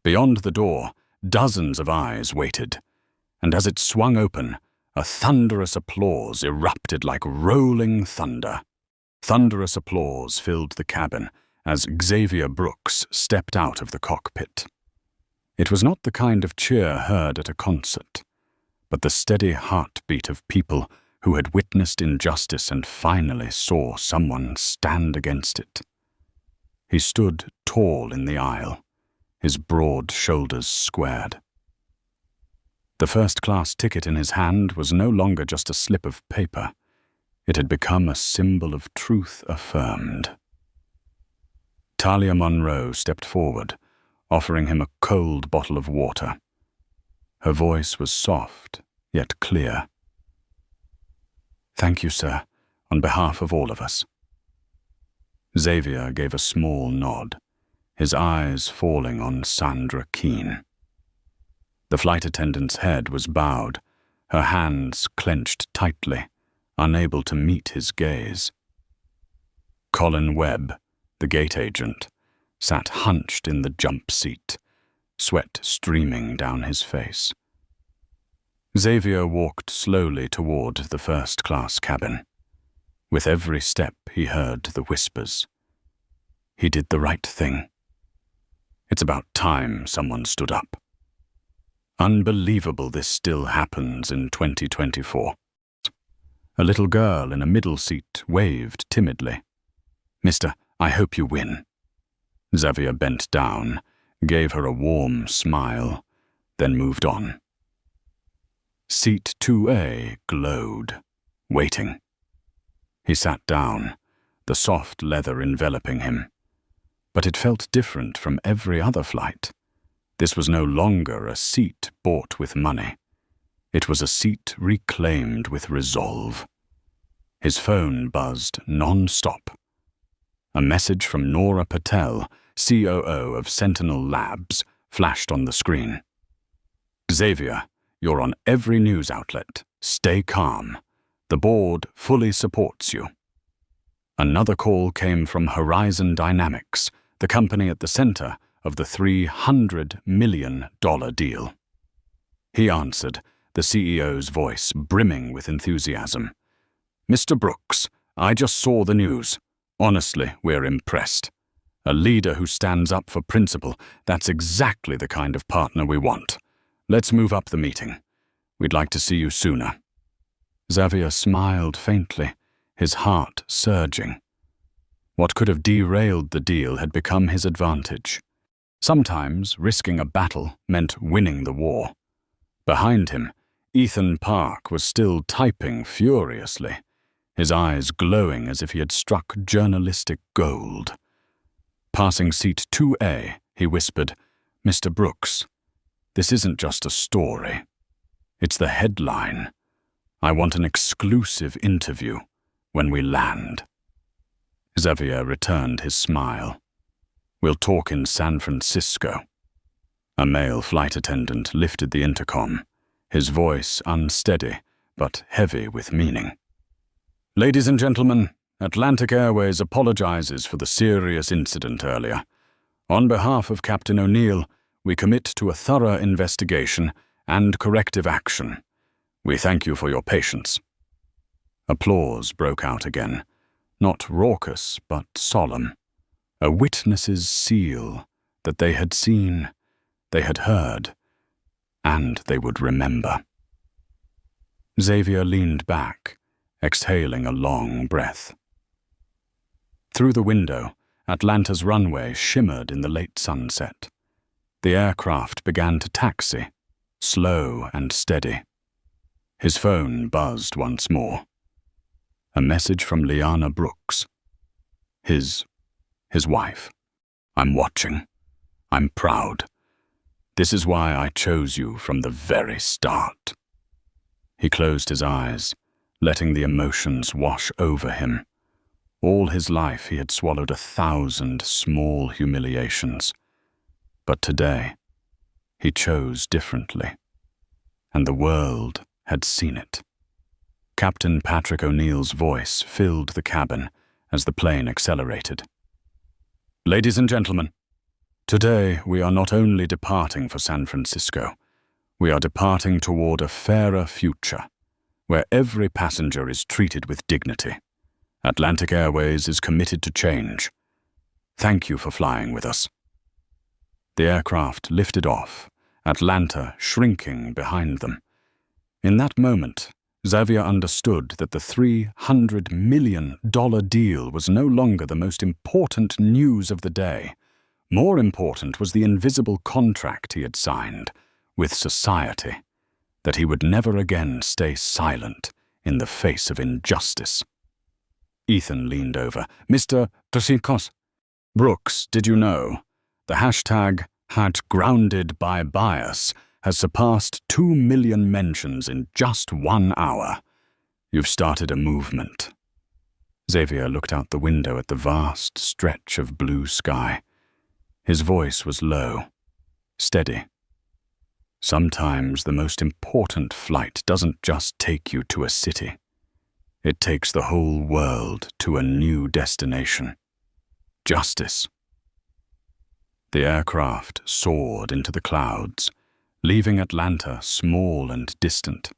[SPEAKER 1] Beyond the door, dozens of eyes waited, and as it swung open, a thunderous applause erupted like rolling thunder. Thunderous applause filled the cabin as Xavier Brooks stepped out of the cockpit. It was not the kind of cheer heard at a concert, but the steady heartbeat of people who had witnessed injustice and finally saw someone stand against it. He stood tall in the aisle, his broad shoulders squared. The first-class ticket in his hand was no longer just a slip of paper. It had become a symbol of truth affirmed. Talia Monroe stepped forward, offering him a cold bottle of water. Her voice was soft, yet clear. "Thank you, sir, on behalf of all of us." Xavier gave a small nod, his eyes falling on Sandra Keene. The flight attendant's head was bowed, her hands clenched tightly, unable to meet his gaze. Colin Webb, the gate agent, sat hunched in the jump seat, sweat streaming down his face. Xavier walked slowly toward the first-class cabin. With every step he heard the whispers. He did the right thing. It's about time someone stood up. Unbelievable this still happens in 2024. A little girl in a middle seat waved timidly. "Mister, I hope you win." Xavier bent down, gave her a warm smile, then moved on. Seat 2A glowed, waiting. He sat down, the soft leather enveloping him. But it felt different from every other flight. This was no longer a seat bought with money. It was a seat reclaimed with resolve. His phone buzzed non-stop. A message from Nora Patel, COO of Sentinel Labs, flashed on the screen. "Xavier, you're on every news outlet. Stay calm. The board fully supports you." Another call came from Horizon Dynamics, the company at the center of the $300 million deal. He answered, the CEO's voice brimming with enthusiasm. "Mr. Brooks, I just saw the news. Honestly, we're impressed. A leader who stands up for principle, that's exactly the kind of partner we want. Let's move up the meeting. We'd like to see you sooner." Xavier smiled faintly, his heart surging. What could have derailed the deal had become his advantage. Sometimes risking a battle meant winning the war. Behind him, Ethan Park was still typing furiously, his eyes glowing as if he had struck journalistic gold. Passing seat 2A, he whispered, "Mr. Brooks, this isn't just a story. It's the headline. I want an exclusive interview when we land." Xavier returned his smile. "We'll talk in San Francisco." A male flight attendant lifted the intercom, his voice unsteady but heavy with meaning. "Ladies and gentlemen, Atlantic Airways apologizes for the serious incident earlier. On behalf of Captain O'Neill, we commit to a thorough investigation and corrective action. We thank you for your patience." Applause broke out again, not raucous but solemn, a witness's seal that they had seen, they had heard, and they would remember. Xavier leaned back, exhaling a long breath. Through the window, Atlanta's runway shimmered in the late sunset. The aircraft began to taxi, slow and steady. His phone buzzed once more. A message from Liana Brooks. His wife. "I'm watching. I'm proud. This is why I chose you from the very start." He closed his eyes, letting the emotions wash over him. All his life he had swallowed 1,000 small humiliations. But today, he chose differently. And the world had seen it. Captain Patrick O'Neill's voice filled the cabin as the plane accelerated. "Ladies and gentlemen, today we are not only departing for San Francisco, we are departing toward a fairer future, where every passenger is treated with dignity, Atlantic Airways is committed to change. Thank you for flying with us." The aircraft lifted off, Atlanta shrinking behind them. In that moment, Xavier understood that the $300 million deal was no longer the most important news of the day. More important was the invisible contract he had signed with society, that he would never again stay silent in the face of injustice. Ethan leaned over. "Mr. Tosikos." "Brooks, did you know? The hashtag #GroundedByBias has surpassed 2 million mentions in just 1 hour. You've started a movement." Xavier looked out the window at the vast stretch of blue sky. His voice was low, steady. "Sometimes the most important flight doesn't just take you to a city. It takes the whole world to a new destination. Justice." The aircraft soared into the clouds, leaving Atlanta small and distant.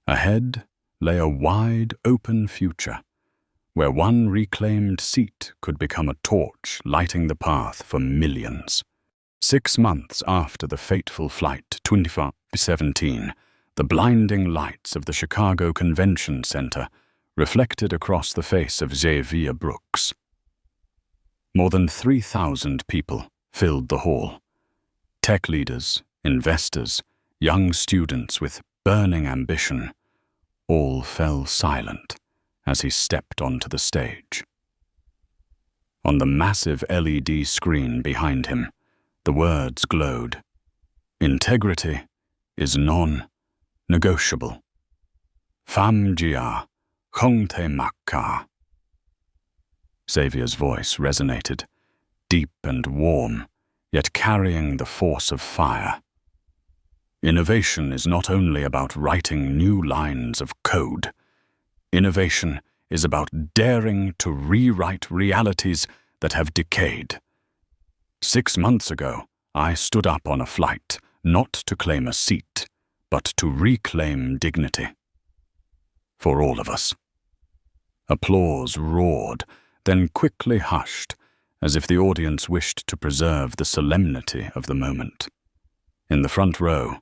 [SPEAKER 1] Ahead lay a wide, open future, where one reclaimed seat could become a torch lighting the path for millions. 6 months after the fateful flight 2517, the blinding lights of the Chicago Convention Center reflected across the face of Xavier Brooks. More than 3,000 people filled the hall. Tech leaders, investors, young students with burning ambition, all fell silent as he stepped onto the stage. On the massive LED screen behind him, the words glowed. "Integrity is non-negotiable. Pham Jia, Không Thể Mặc Cả." Xavier's voice resonated, deep and warm, yet carrying the force of fire. Innovation is not only about writing new lines of code. Innovation is about daring to rewrite realities that have decayed. 6 months ago, I stood up on a flight, not to claim a seat, but to reclaim dignity. For all of us. Applause roared, then quickly hushed, as if the audience wished to preserve the solemnity of the moment. In the front row,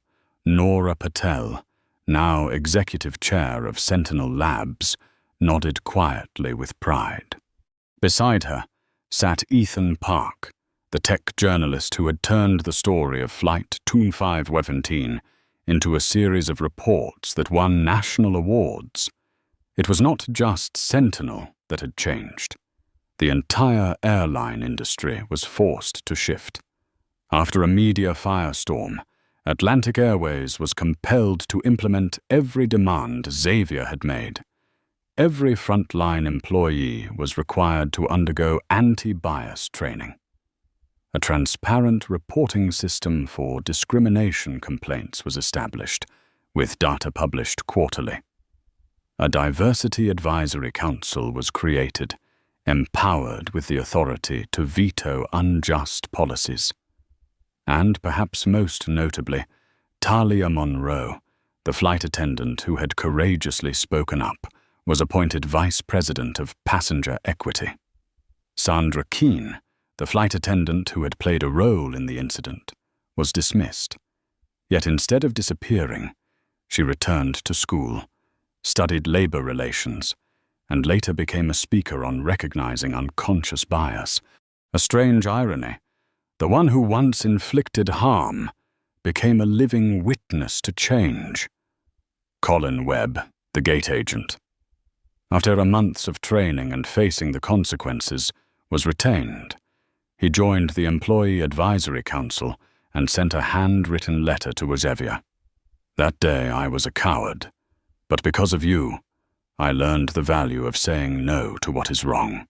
[SPEAKER 1] Nora Patel, now executive chair of Sentinel Labs, nodded quietly with pride. Beside her sat Ethan Park, the tech journalist who had turned the story of Flight 2517 into a series of reports that won national awards. It was not just Sentinel that had changed. The entire airline industry was forced to shift. After a media firestorm, Atlantic Airways was compelled to implement every demand Xavier had made. Every frontline employee was required to undergo anti-bias training. A transparent reporting system for discrimination complaints was established, with data published quarterly. A diversity advisory council was created, empowered with the authority to veto unjust policies. And perhaps most notably, Talia Monroe, the flight attendant who had courageously spoken up, was appointed Vice President of Passenger Equity. Sandra Keene, the flight attendant who had played a role in the incident, was dismissed. Yet instead of disappearing, she returned to school, studied labor relations, and later became a speaker on recognizing unconscious bias. A strange irony. The one who once inflicted harm became a living witness to change. Colin Webb, the gate agent, after a month of training and facing the consequences, was retained. He joined the Employee Advisory Council and sent a handwritten letter to Xavier. "That day I was a coward, but because of you, I learned the value of saying no to what is wrong."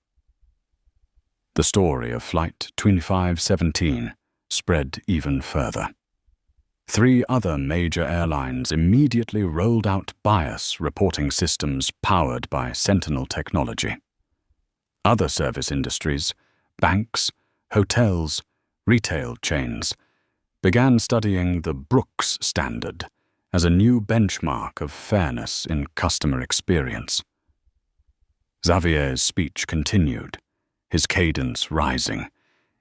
[SPEAKER 1] The story of Flight 2517 spread even further. 3 other major airlines immediately rolled out bias reporting systems powered by Sentinel technology. Other service industries, banks, hotels, retail chains, began studying the Brooks Standard as a new benchmark of fairness in customer experience. Xavier's speech continued, his cadence rising,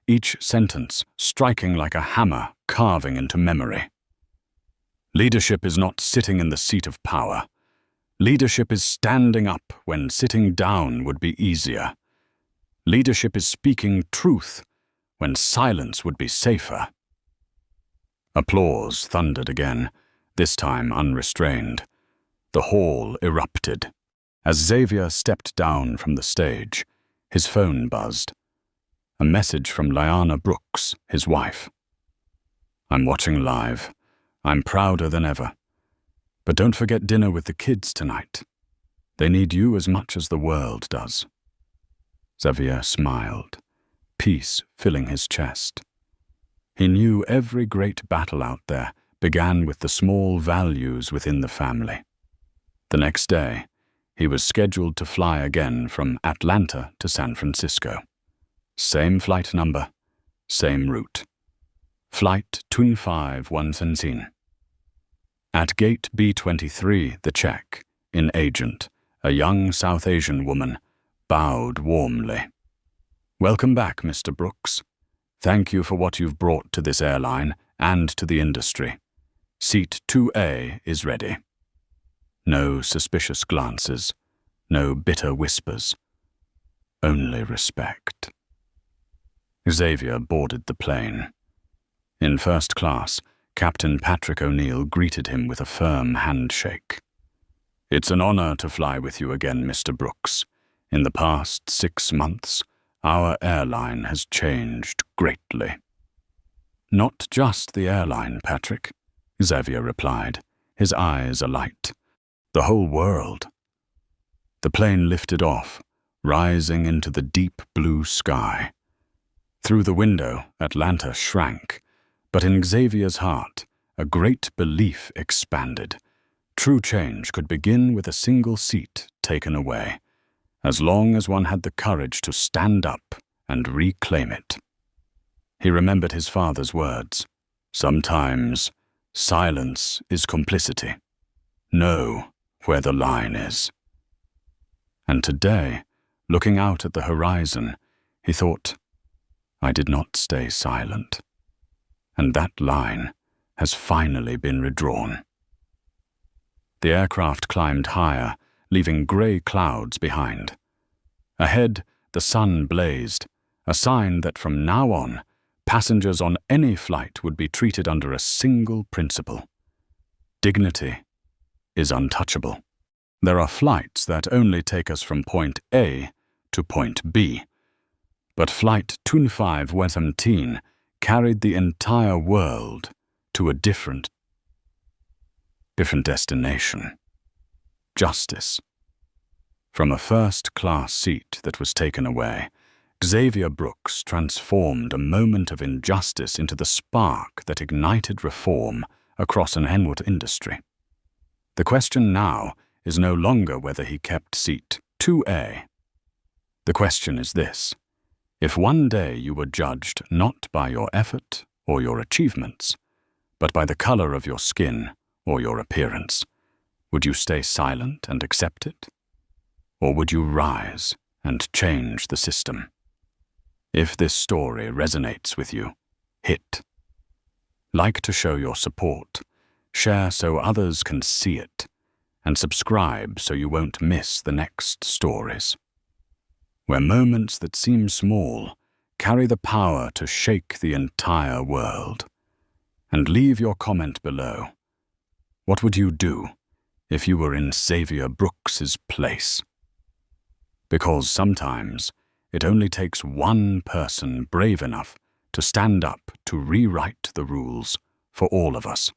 [SPEAKER 1] each sentence striking like a hammer carving into memory. Leadership is not sitting in the seat of power. Leadership is standing up when sitting down would be easier. Leadership is speaking truth when silence would be safer. Applause thundered again, this time unrestrained. The hall erupted. As Xavier stepped down from the stage, his phone buzzed. A message from Lyanna Brooks, his wife. "I'm watching live. I'm prouder than ever. But don't forget dinner with the kids tonight. They need you as much as the world does." Xavier smiled, peace filling his chest. He knew every great battle out there began with the small values within the family. The next day, he was scheduled to fly again from Atlanta to San Francisco. Same flight number, same route. Flight 25117. At gate B23, the check, in agent, a young South Asian woman, bowed warmly. "Welcome back, Mr. Brooks. Thank you for what you've brought to this airline and to the industry. Seat 2A is ready." No suspicious glances, no bitter whispers, only respect. Xavier boarded the plane. In first class, Captain Patrick O'Neill greeted him with a firm handshake. "It's an honor to fly with you again, Mr. Brooks. In the past 6 months, our airline has changed greatly." "Not just the airline, Patrick," Xavier replied, his eyes alight. "The whole world." The plane lifted off, rising into the deep blue sky. Through the window, Atlanta shrank, but in Xavier's heart, a great belief expanded. True change could begin with a single seat taken away, as long as one had the courage to stand up and reclaim it. He remembered his father's words. "Sometimes silence is complicity. Know where the line is." And today, looking out at the horizon, he thought, "I did not stay silent. And that line has finally been redrawn." The aircraft climbed higher, leaving grey clouds behind. Ahead, the sun blazed, a sign that from now on, passengers on any flight would be treated under a single principle. Dignity is untouchable. There are flights that only take us from point A to point B, but Flight 25117 carried the entire world to a different destination. Justice. From a first-class seat that was taken away, Xavier Brooks transformed a moment of injustice into the spark that ignited reform across an onward industry. The question now is no longer whether he kept seat 2A. The question is this: if one day you were judged not by your effort or your achievements, but by the color of your skin or your appearance, would you stay silent and accept it? Or would you rise and change the system? If this story resonates with you, hit like to show your support, share so others can see it, and subscribe so you won't miss the next stories, where moments that seem small carry the power to shake the entire world. And leave your comment below. What would you do if you were in Xavier Brooks's place? Because sometimes it only takes one person brave enough to stand up to rewrite the rules for all of us.